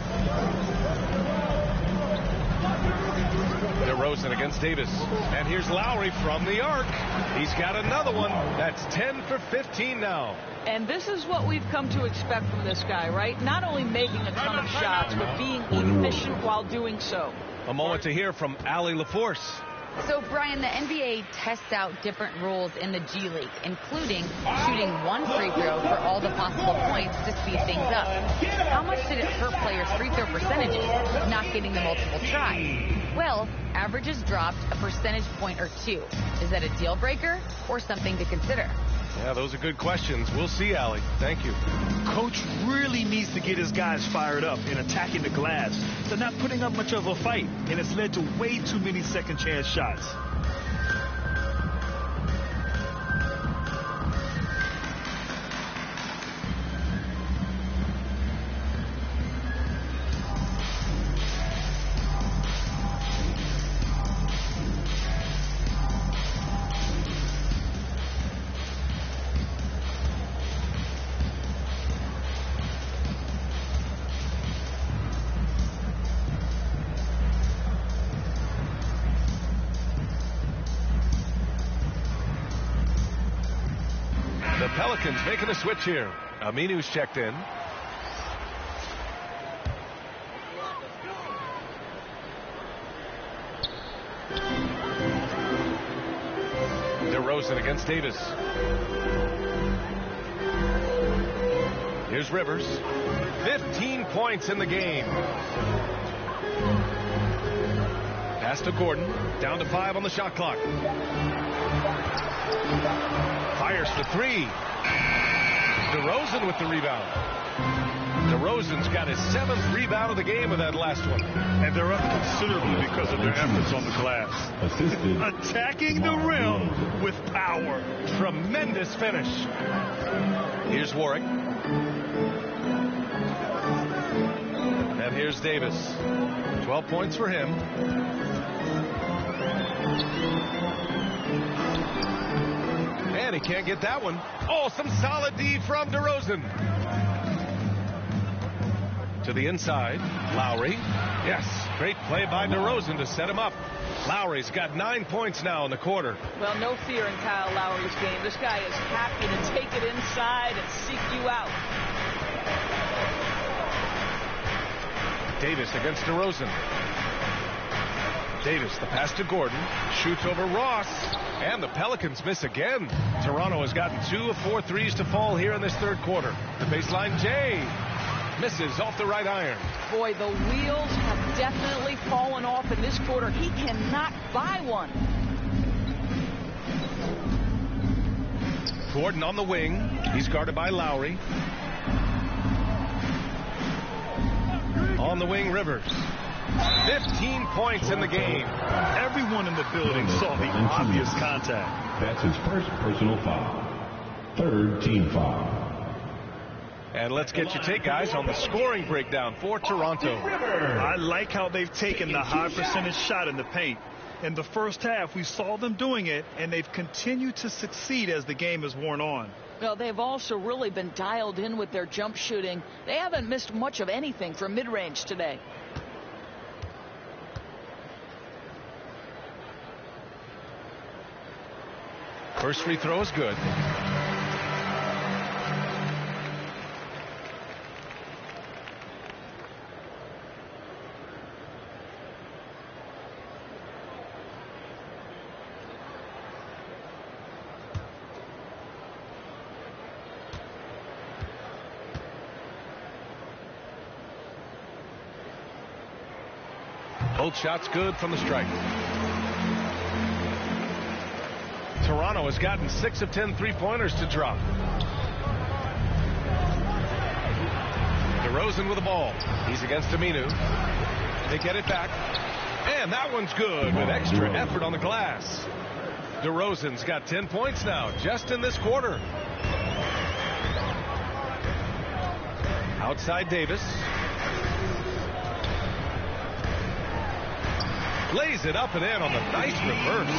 DeRozan against Davis. And here's Lowry from the arc. He's got another one. That's 10 for 15 now. And this is what we've come to expect from this guy, right? Not only making a ton of shots, but being efficient while doing so. A moment to hear from Allie LaForce. So, Brian, the NBA tests out different rules in the G League, including shooting 1 free throw for all the possible points to speed things up. How much did it hurt players' free throw percentages not getting the multiple tries? Well, averages dropped a percentage point or 2. Is that a deal breaker or something to consider? Yeah, those are good questions. We'll see, Allie. Thank you. Coach really needs to get his guys fired up in attacking the glass. They're not putting up much of a fight, and it's led to way too many second chance shots. Pelicans making a switch here. Aminu's checked in. DeRozan against Davis. Here's Rivers. 15 points in the game. Pass to Gordon. Down to 5 on the shot clock. Fires for 3. DeRozan with the rebound. DeRozan's got his 7th rebound of the game with that last one. And they're up considerably because of their efforts on the glass. Attacking the rim with power. Tremendous finish. Here's Warwick. And here's Davis. 12 points for him. And he can't get that one. Oh, some solid D from DeRozan. To the inside, Lowry. Yes, great play by DeRozan to set him up. Lowry's got 9 points now in the quarter. Well, no fear in Kyle Lowry's game. This guy is happy to take it inside and seek you out. Davis against DeRozan. Davis, the pass to Gordon. Shoots over Ross. And the Pelicans miss again. Toronto has gotten 2 of 4 threes to fall here in this third quarter. The baseline, Jay. Misses off the right iron. Boy, the wheels have definitely fallen off in this quarter. He cannot buy one. Gordon on the wing. He's guarded by Lowry. On the wing, Rivers. 15 points in the game. Everyone in the building saw the obvious contact. That's his first personal foul. Third team foul. And let's get your take, guys, on the scoring breakdown for Toronto. I like how they've taken the high percentage shot in the paint. In the first half, we saw them doing it, and they've continued to succeed as the game has worn on. Well, they've also really been dialed in with their jump shooting. They haven't missed much of anything from mid-range today. First free throw is good. Both shots good from the stripe. Toronto has gotten 6 of 10 three-pointers to drop. DeRozan with the ball. He's against Aminu. They get it back. And that one's good with extra effort on the glass. DeRozan's got 10 points now just in this quarter. Outside Davis. Lays it up and in on the nice reverse.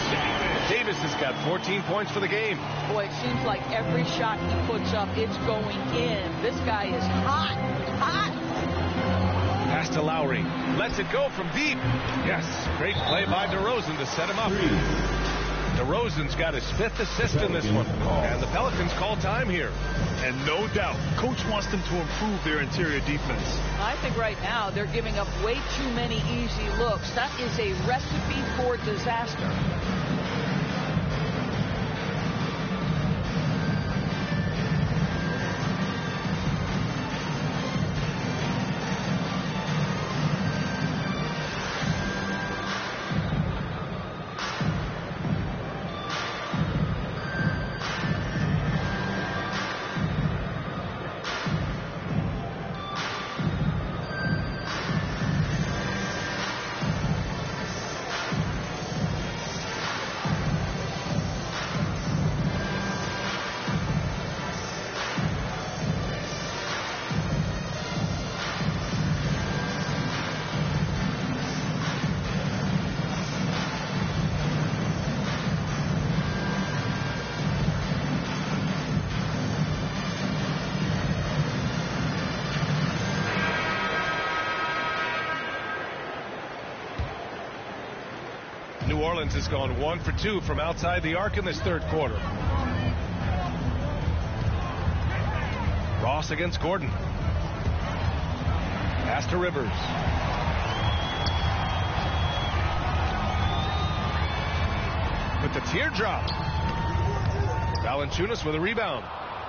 Davis has got 14 points for the game. Boy, it seems like every shot he puts up, it's going in. This guy is hot, hot. Pass to Lowry. Lets it go from deep. Yes, great play by DeRozan to set him up. DeRozan's got his 5th assist in this one. And the Pelicans call time here. And no doubt, coach wants them to improve their interior defense. I think right now they're giving up way too many easy looks. That is a recipe for disaster. New Orleans has gone 1 for 2 from outside the arc in this third quarter. Ross against Gordon. Pass to Rivers. With the teardrop. Valanciunas with a rebound.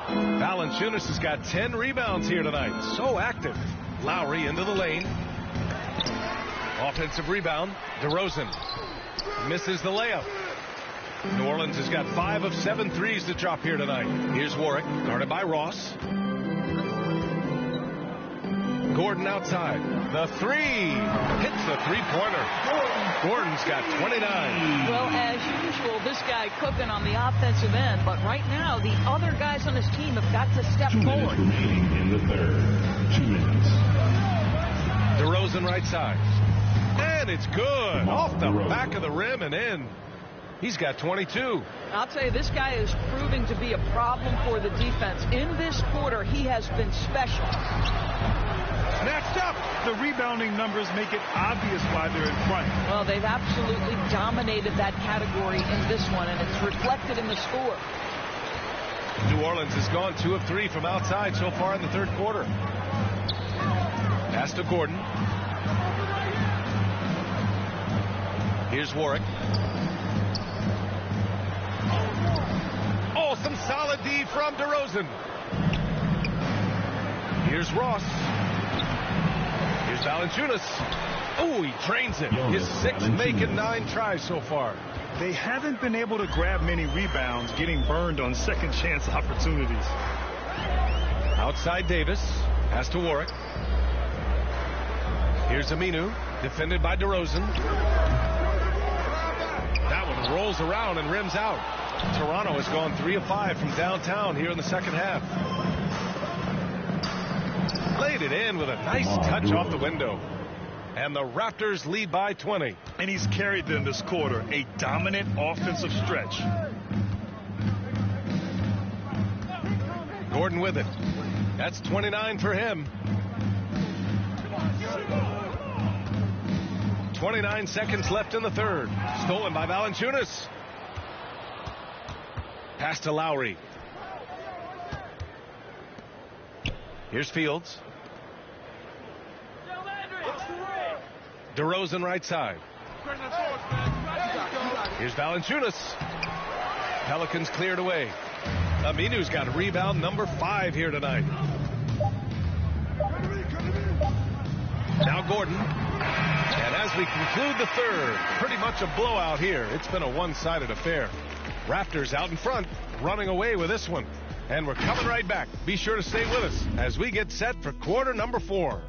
Valanciunas has got 10 rebounds here tonight. So active. Lowry into the lane. Offensive rebound. DeRozan misses the layup. New Orleans has got 5 of 7 threes to drop here tonight. Here's Warwick, guarded by Ross. Gordon outside. The three. Hits the three-pointer. Gordon's got 29. Well, as usual, this guy cooking on the offensive end. But right now, the other guys on his team have got to step 2 forward. minutes remaining in the third. 2 minutes. DeRozan right side. And it's good. Off the back of the rim and in. He's got 22. I'll tell you, this guy is proving to be a problem for the defense. In this quarter, he has been special. Snatched up. The rebounding numbers make it obvious why they're in front. Well, they've absolutely dominated that category in this one, and it's reflected in the score. New Orleans has gone 2 of 3 from outside so far in the third quarter. Pass to Gordon. Here's Warwick. Oh, some solid D from DeRozan. Here's Ross. Here's Valanciunas. Oh, he drains it. His 6th making 9 tries so far. They haven't been able to grab many rebounds, getting burned on second chance opportunities. Outside Davis. Pass to Warwick. Here's Aminu. Defended by DeRozan. That one rolls around and rims out. Toronto has gone 3 of 5 from downtown here in the second half. Laid it in with a nice touch off the window. And the Raptors lead by 20. And he's carried them this quarter. A dominant offensive stretch. Gordon with it. That's 29 for him. 29 seconds left in the third. Stolen by Valanciunas. Pass to Lowry. Here's Fields. DeRozan right side. Here's Valanciunas. Pelicans cleared away. Aminu's got rebound number 5 here tonight. Now Gordon. And as we conclude the third, pretty much a blowout here. It's been a one-sided affair. Raptors out in front, running away with this one. And we're coming right back. Be sure to stay with us as we get set for quarter number 4.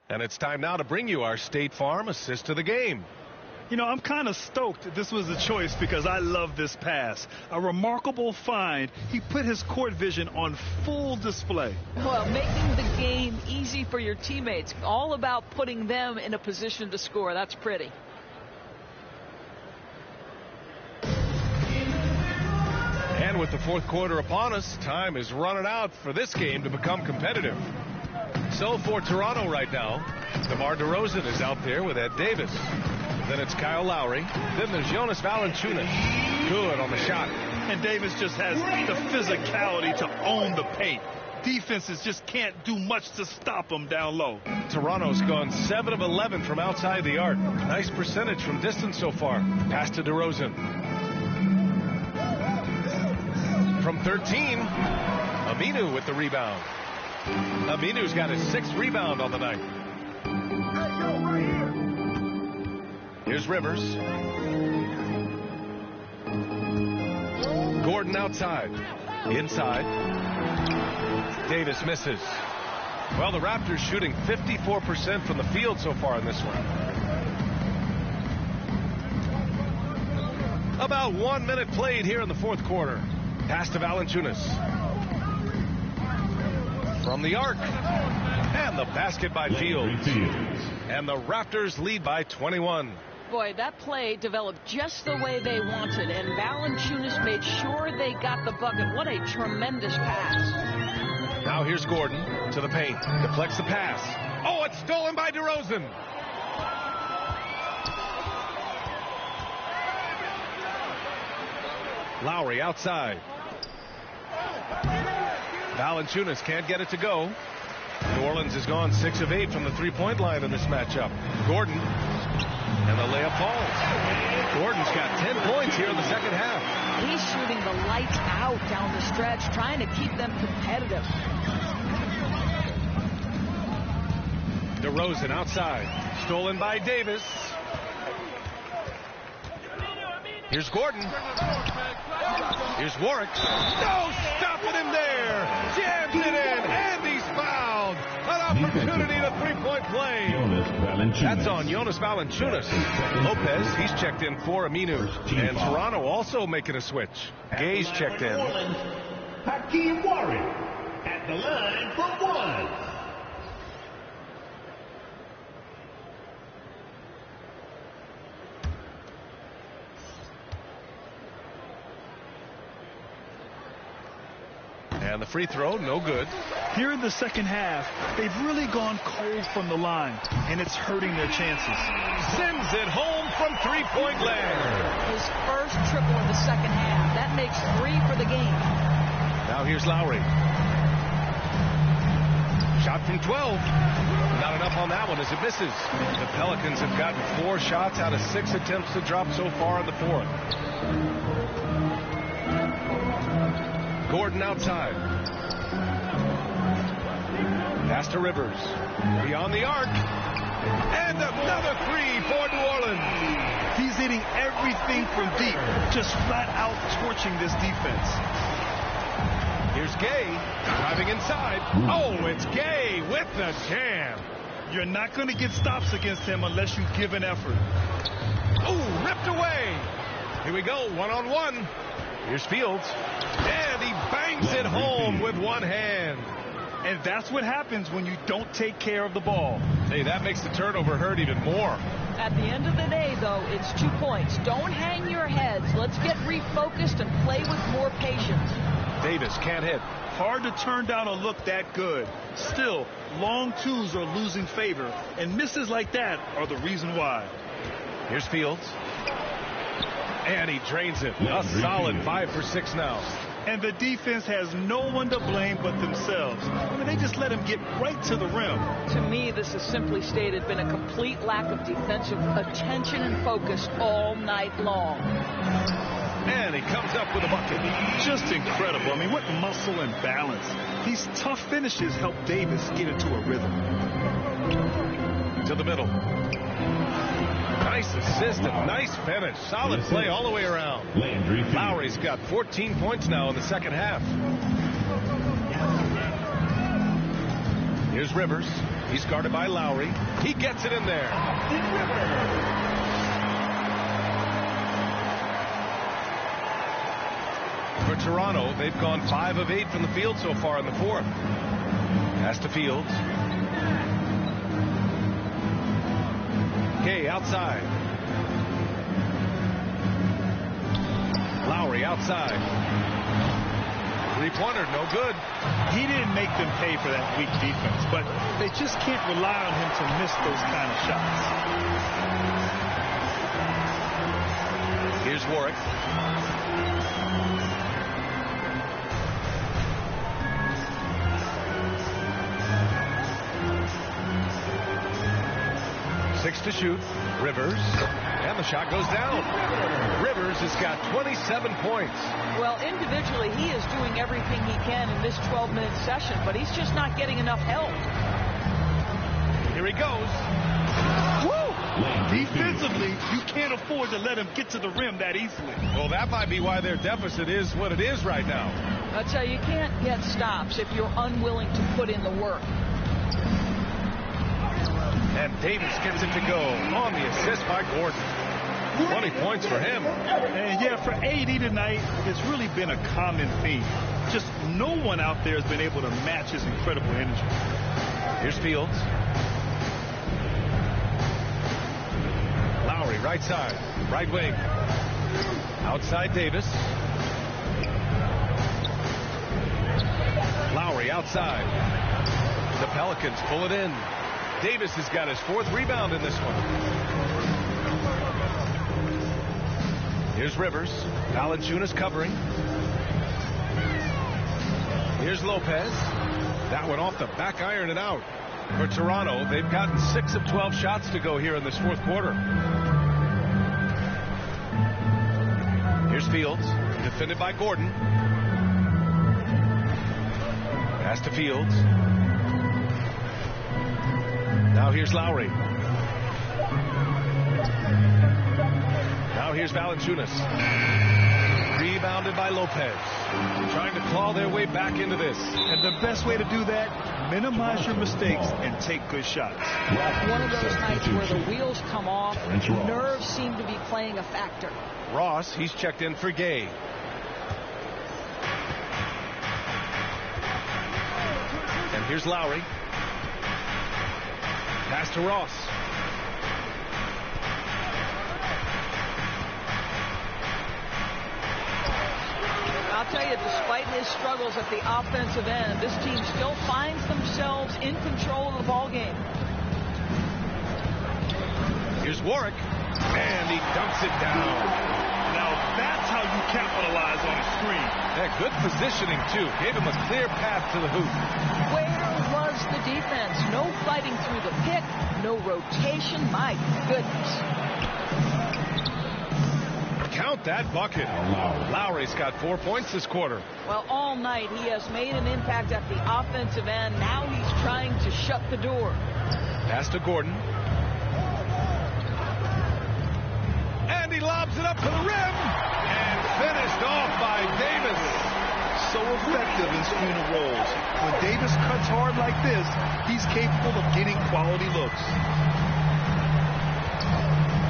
And it's time now to bring you our State Farm assist to the game. You know, I'm kind of stoked this was a choice because I love this pass. A remarkable find. He put his court vision on full display. Well, making the game easy for your teammates. All about putting them in a position to score. That's pretty. And with the fourth quarter upon us, time is running out for this game to become competitive. So for Toronto right now, DeMar DeRozan is out there with Ed Davis. Then it's Kyle Lowry. Then there's Jonas Valanciunas. Good on the shot. And Davis just has the physicality to own the paint. Defenses just can't do much to stop him down low. Toronto's gone 7 of 11 from outside the arc. Nice percentage from distance so far. Pass to DeRozan. From 13, Aminu with the rebound. Aminu's got his 6th rebound on the night. Here's Rivers. Gordon outside. Inside. Davis misses. Well, the Raptors shooting 54% from the field so far in this one. About 1 minute played here in the fourth quarter. Pass to Valanciunas. From the arc. And the basket by Fields. And the Raptors lead by 21. Boy, that play developed just the way they wanted, and Valanciunas made sure they got the bucket. What a tremendous pass. Now here's Gordon to the paint. Deflects the pass. Oh, it's stolen by DeRozan. Lowry outside. Valanciunas can't get it to go. New Orleans has gone 6 of 8 from the three-point line in this matchup. Gordon, and the layup falls. Gordon's got 10 points here in the second half. He's shooting the lights out down the stretch, trying to keep them competitive. DeRozan outside. Stolen by Davis. Here's Gordon. Here's Warwick. No, stopping him there. Jams it in, and he's fouled. An opportunity to three-point play. That's on Jonas Valanciunas. Lopez, he's checked in for Aminu. And Toronto also making a switch. Gay's checked in. Hakeem Warwick at the line for one. And the free throw, no good. Here in the second half, they've really gone cold from the line, and it's hurting their chances. Sends it home from three-point land. His first triple in the second half. That makes 3 for the game. Now here's Lowry. Shot from 12. Not enough on that one as it misses. The Pelicans have gotten 4 shots out of 6 attempts to drop so far in the fourth. Gordon outside. Pass to Rivers. Beyond the arc. And another 3 for New Orleans. He's hitting everything from deep, just flat out torching this defense. Here's Gay driving inside. Oh, it's Gay with the jam. You're not going to get stops against him unless you give an effort. Oh, ripped away. Here we go, one-on-one. Here's Fields. And he bangs it home with one hand. And that's what happens when you don't take care of the ball. Hey, that makes the turnover hurt even more. At the end of the day, though, it's 2 points. Don't hang your heads. Let's get refocused and play with more patience. Davis can't hit. Hard to turn down a look that good. Still, long twos are losing favor, and misses like that are the reason why. Here's Fields. And he drains it. A solid 5 for 6 now. And the defense has no one to blame but themselves. I mean, they just let him get right to the rim. To me, this has simply stated been a complete lack of defensive attention and focus all night long. And he comes up with a bucket. Just incredible. I mean, what muscle and balance. These tough finishes help Davis get into a rhythm. To the middle. Nice assist and nice finish. Solid play all the way around. Lowry's got 14 points now in the second half. Here's Rivers. He's guarded by Lowry. He gets it in there. For Toronto, they've gone 5 of 8 from the field so far in the fourth. Pass to Fields. Gay outside. Lowry outside. Three-pointer, no good. He didn't make them pay for that weak defense, but they just can't rely on him to miss those kind of shots. Here's Warwick. Six to shoot. Rivers. And the shot goes down. Rivers has got 27 points. Well, individually, he is doing everything he can in this 12-minute session, but he's just not getting enough help. Here he goes. Woo! Defensively, you can't afford to let him get to the rim that easily. Well, that might be why their deficit is what it is right now. I tell you, you can't get stops if you're unwilling to put in the work. And Davis gets it to go on the assist by Gordon. 20 points for him. And yeah, for AD tonight, it's really been a common theme. Just no one out there has been able to match his incredible energy. Here's Fields. Lowry, right side, right wing. Outside Davis. Lowry outside. The Pelicans pull it in. Davis has got his 4th rebound in this one. Here's Rivers. Valanciunas covering. Here's Lopez. That one off the back iron and out. For Toronto, they've gotten 6 of 12 shots to go here in this 4th quarter. Here's Fields, defended by Gordon. Pass to Fields. Now here's Lowry. Now here's Valanciunas. Rebounded by Lopez. Trying to claw their way back into this. And the best way to do that, minimize your mistakes and take good shots. One of those nights where the wheels come off, nerves seem to be playing a factor. Ross, he's checked in for Gay. And here's Lowry. Pass to Ross. I'll tell you, despite his struggles at the offensive end, this team still finds themselves in control of the ball game. Here's Warwick, and he dunks it down. Now that's how you capitalize on a screen. Yeah, good positioning, too. Gave him a clear path to the hoop. Where was the defense? No fighting through the pick, no rotation. My goodness. Count that bucket. Lowry's got 4 points this quarter. Well, all night he has made an impact at the offensive end. Now he's trying to shut the door. Pass to Gordon. And he lobs it up to the rim. And finished off by Davis. So effective in screen and rolls. When Davis cuts hard like this, he's capable of getting quality looks.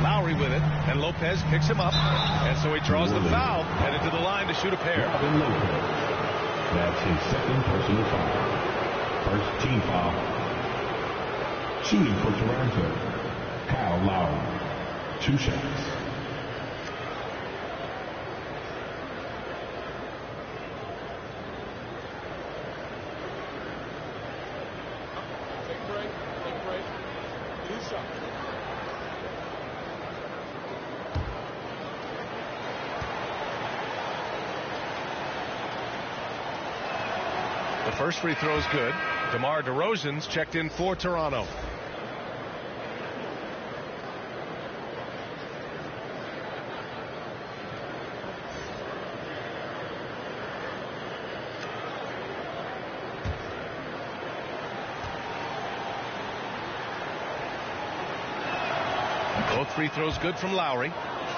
Lowry with it, and Lopez picks him up, and so he draws the foul, headed to the line to shoot a pair. That's his 2nd personal foul. 1st team foul. Shooting for Toronto, Kyle Lowry. 2 shots. Take a break. Do something. The first free throw is good. DeMar DeRozan's checked in for Toronto. Both free throws good from Lowry.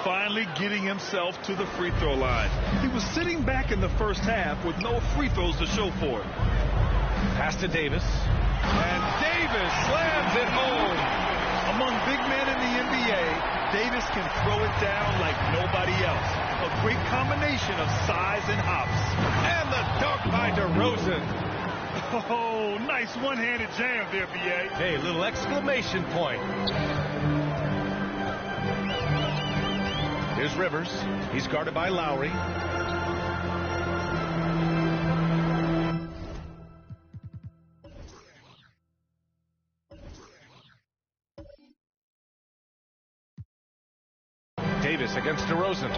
Finally getting himself to the free throw line. He was sitting back in the first half with no free throws to show for it. Pass to Davis. And Davis slams it home. Among big men in the NBA, Davis can throw it down like nobody else. A great combination of size and hops. And the dunk by DeRozan. Oh, nice one-handed jam there, B.A. Hey, little exclamation point. Here's Rivers. He's guarded by Lowry. Davis against DeRozan.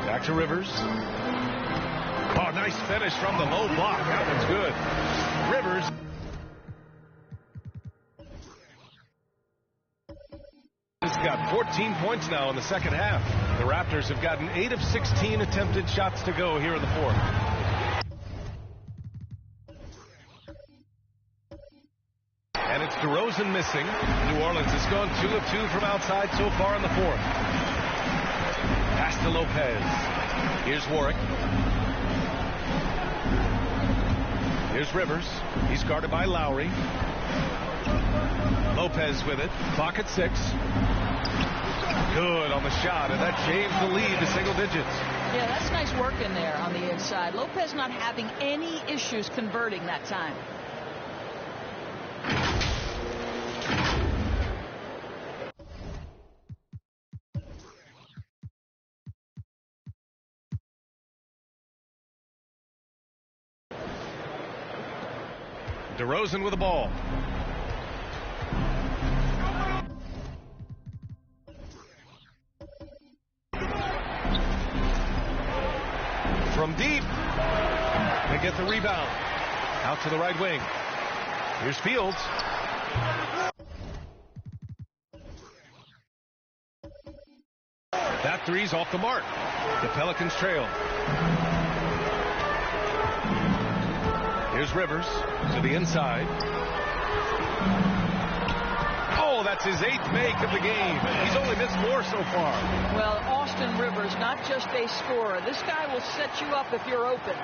Back to Rivers. Oh, nice finish from the low block. That one's good. Rivers. He's got 14 points now in the second half. The Raptors have gotten 8 of 16 attempted shots to go here in the 4th. And it's DeRozan missing. New Orleans has gone 2 of 2 from outside so far in the 4th. Pass to Lopez. Here's Warwick. Here's Rivers. He's guarded by Lowry. Lopez with it. Clock at 6. Good on the shot, and that changed the lead to single digits. Yeah, that's nice work in there on the inside. Lopez not having any issues converting that time. DeRozan with the ball. From deep. They get the rebound. Out to the right wing. Here's Fields. That three's off the mark. The Pelicans trail. Here's Rivers to the inside. Oh, that's his 8th make of the game. He's only missed 4 so far. Well, Austin Rivers, not just a scorer. This guy will set you up if you're open.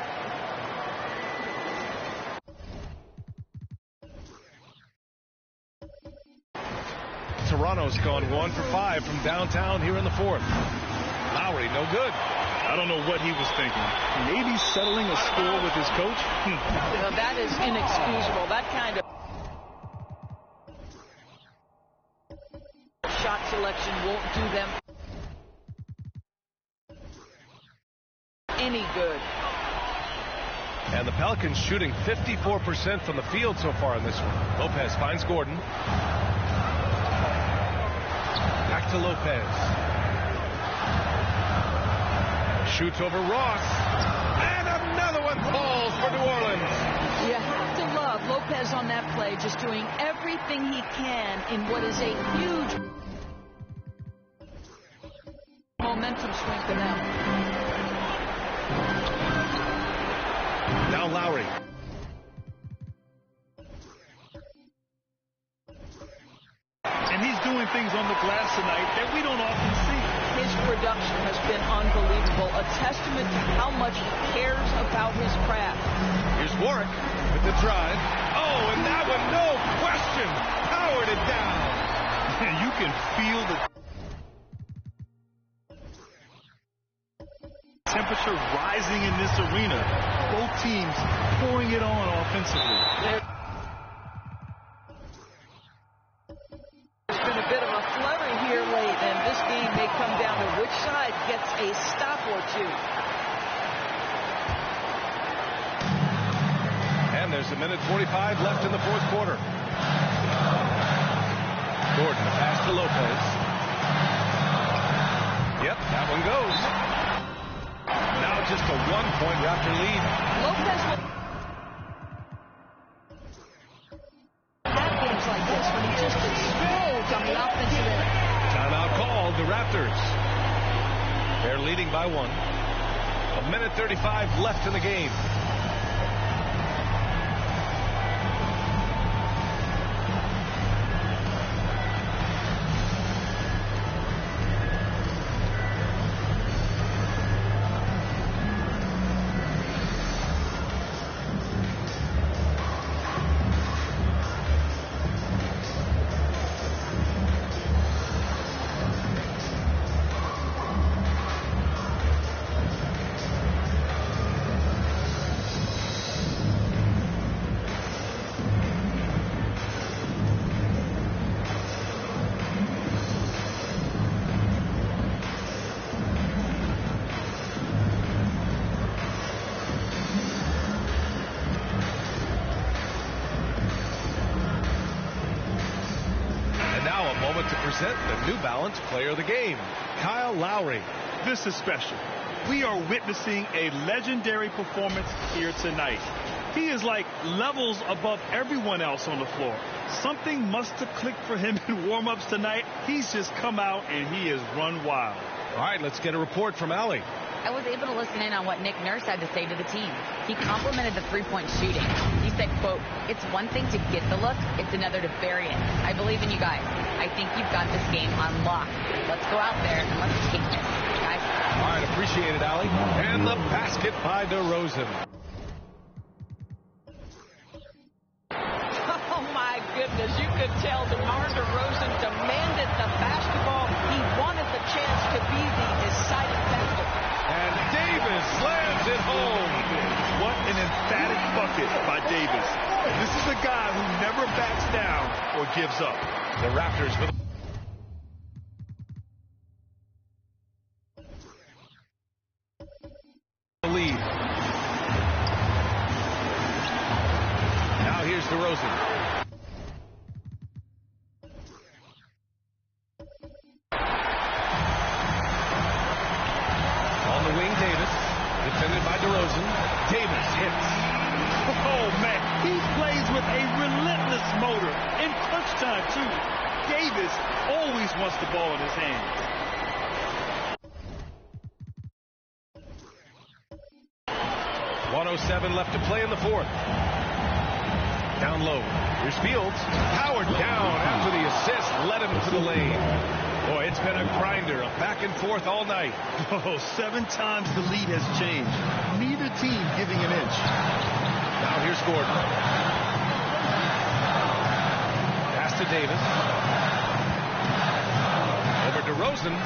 Toronto's gone 1 for 5 from downtown here in the 4th. Lowry, no good. I don't know what he was thinking. Maybe settling a score with his coach? Now, that is inexcusable. That kind of shot selection won't do them any good. And the Pelicans shooting 54% from the field so far in this one. Lopez finds Gordon. Back to Lopez. Shoots over Ross. And another one falls for New Orleans. You have to love Lopez on that play, just doing everything he can in what is a huge momentum swing for them. Now Lowry. And he's doing things on the glass tonight that we don't often see. His production has been unbelievable, a testament to how much he cares about his craft. Here's Warwick with the drive. Oh, and that one, no question, powered it down. And you can feel the temperature rising in this arena. Both teams pouring it on offensively. There's been a bit of a flurry here late, and this game may come down to which side gets a stop or two. And there's 1:45 left in the 4th quarter. Gordon, the pass to Lopez. Yep, that one goes. Now just a 1-point Raptor lead. Lopez will have games like this when he just explodes on the offensive end. Timeout called, the Raptors. They're leading by 1. 1:35 left in the game. The New Balance Player of the Game, Kyle Lowry. This is special. We are witnessing a legendary performance here tonight. He is like levels above everyone else on the floor. Something must have clicked for him in warm-ups tonight. He's just come out and he has run wild. All right, let's get a report from Allie. I was able to listen in on what Nick Nurse had to say to the team. He complimented the three-point shooting. He said, quote, "It's one thing to get the look, it's another to bury it. I believe in you guys. I think you've got this game on lock. Let's go out there and let's take this, guys." All right, appreciate it, Allie. And the basket by DeRozan. Oh, my goodness. You could tell DeMar DeRozan demanded the basketball. He wanted the chance to be the deciding factor. And Davis slams it home. What an emphatic bucket by Davis. This is a guy who never backs down or gives up. The Raptors with the lead. Now here's DeRozan. DeRozan. On the wing, Davis. Defended by DeRozan. Davis hits. Oh, man. He plays with a relentless motor. In clutch time, too. Davis always wants the ball in his hands. .107 left to play in the fourth. Down low. Here's Fields. Howard down after the assist. Led him to the lane. Boy, it's been a grinder. A back and forth all night. Oh, 7 times the lead has changed. Neither team giving an inch. Now here's Gordon. Pass to Davis. Over DeRozan.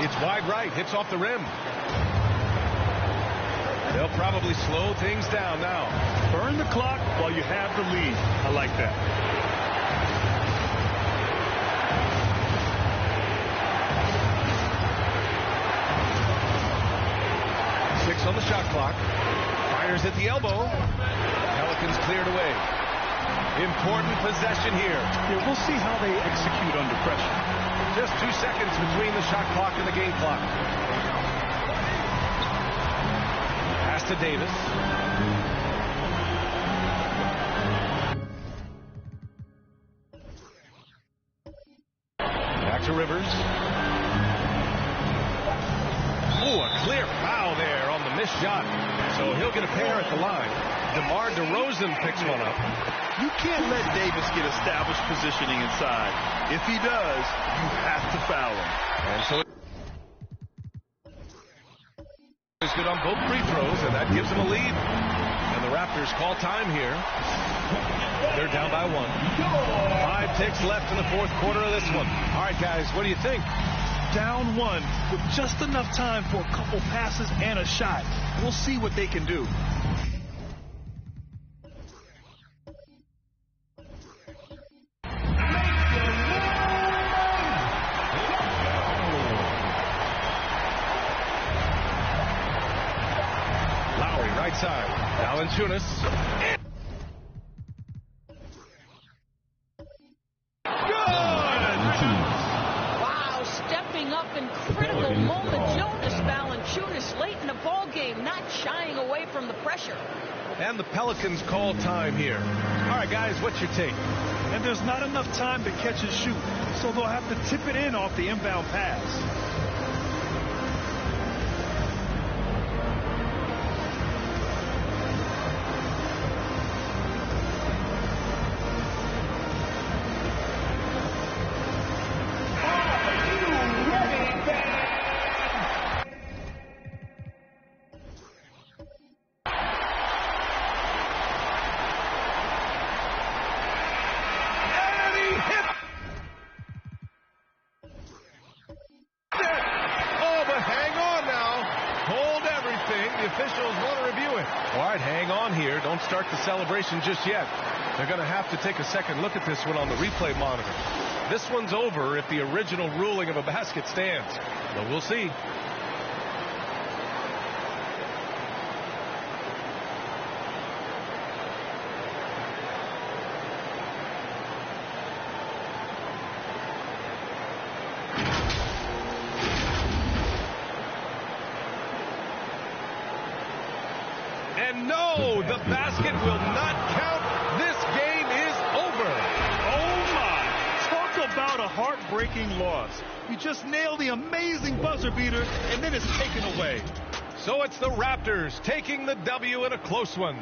It's wide right. Hits off the rim. They'll probably slow things down now. Burn the clock while you have the lead. I like that. Six on the shot clock. Fires at the elbow. Pelicans cleared away. Important possession here. Yeah, we'll see how they execute under pressure. Just 2 seconds between the shot clock and the game clock. Pass to Davis. Back to Rivers. Oh, a clear foul there on the missed shot. So he'll get a pair at the line. DeMar DeRozan picks one up. You can't let Davis get established positioning inside. If he does, you have to foul him. And so he's good on both free throws, and that gives him a lead. And the Raptors call time here. They're down by 1. 5 ticks left in the fourth quarter of this one. All right, guys, what do you think? Down 1 with just enough time for a couple passes and a shot. We'll see what they can do. Right side. Valanciunas. Wow, stepping up in critical moment. Jonas Valanciunas late in the ball game, not shying away from the pressure. And the Pelicans call time here. All right, guys, what's your take? And there's not enough time to catch and shoot, so they'll have to tip it in off the inbound pass. Start the celebration just yet. They're going to have to take a second look at this one on the replay monitor. This one's over if the original ruling of a basket stands, but we'll see. And no, the basket will not count. This game is over. Oh, my. Talk about a heartbreaking loss. You just nailed the amazing buzzer beater, and then it's taken away. So it's the Raptors taking the W in a close one.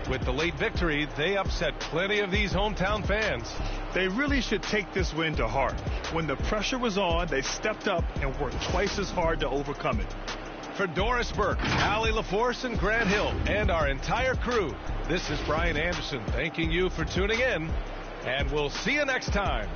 With the late victory, they upset plenty of these hometown fans. They really should take this win to heart. When the pressure was on, they stepped up and worked twice as hard to overcome it. For Doris Burke, Allie LaForce, and Grant Hill, and our entire crew, this is Brian Anderson thanking you for tuning in, and we'll see you next time.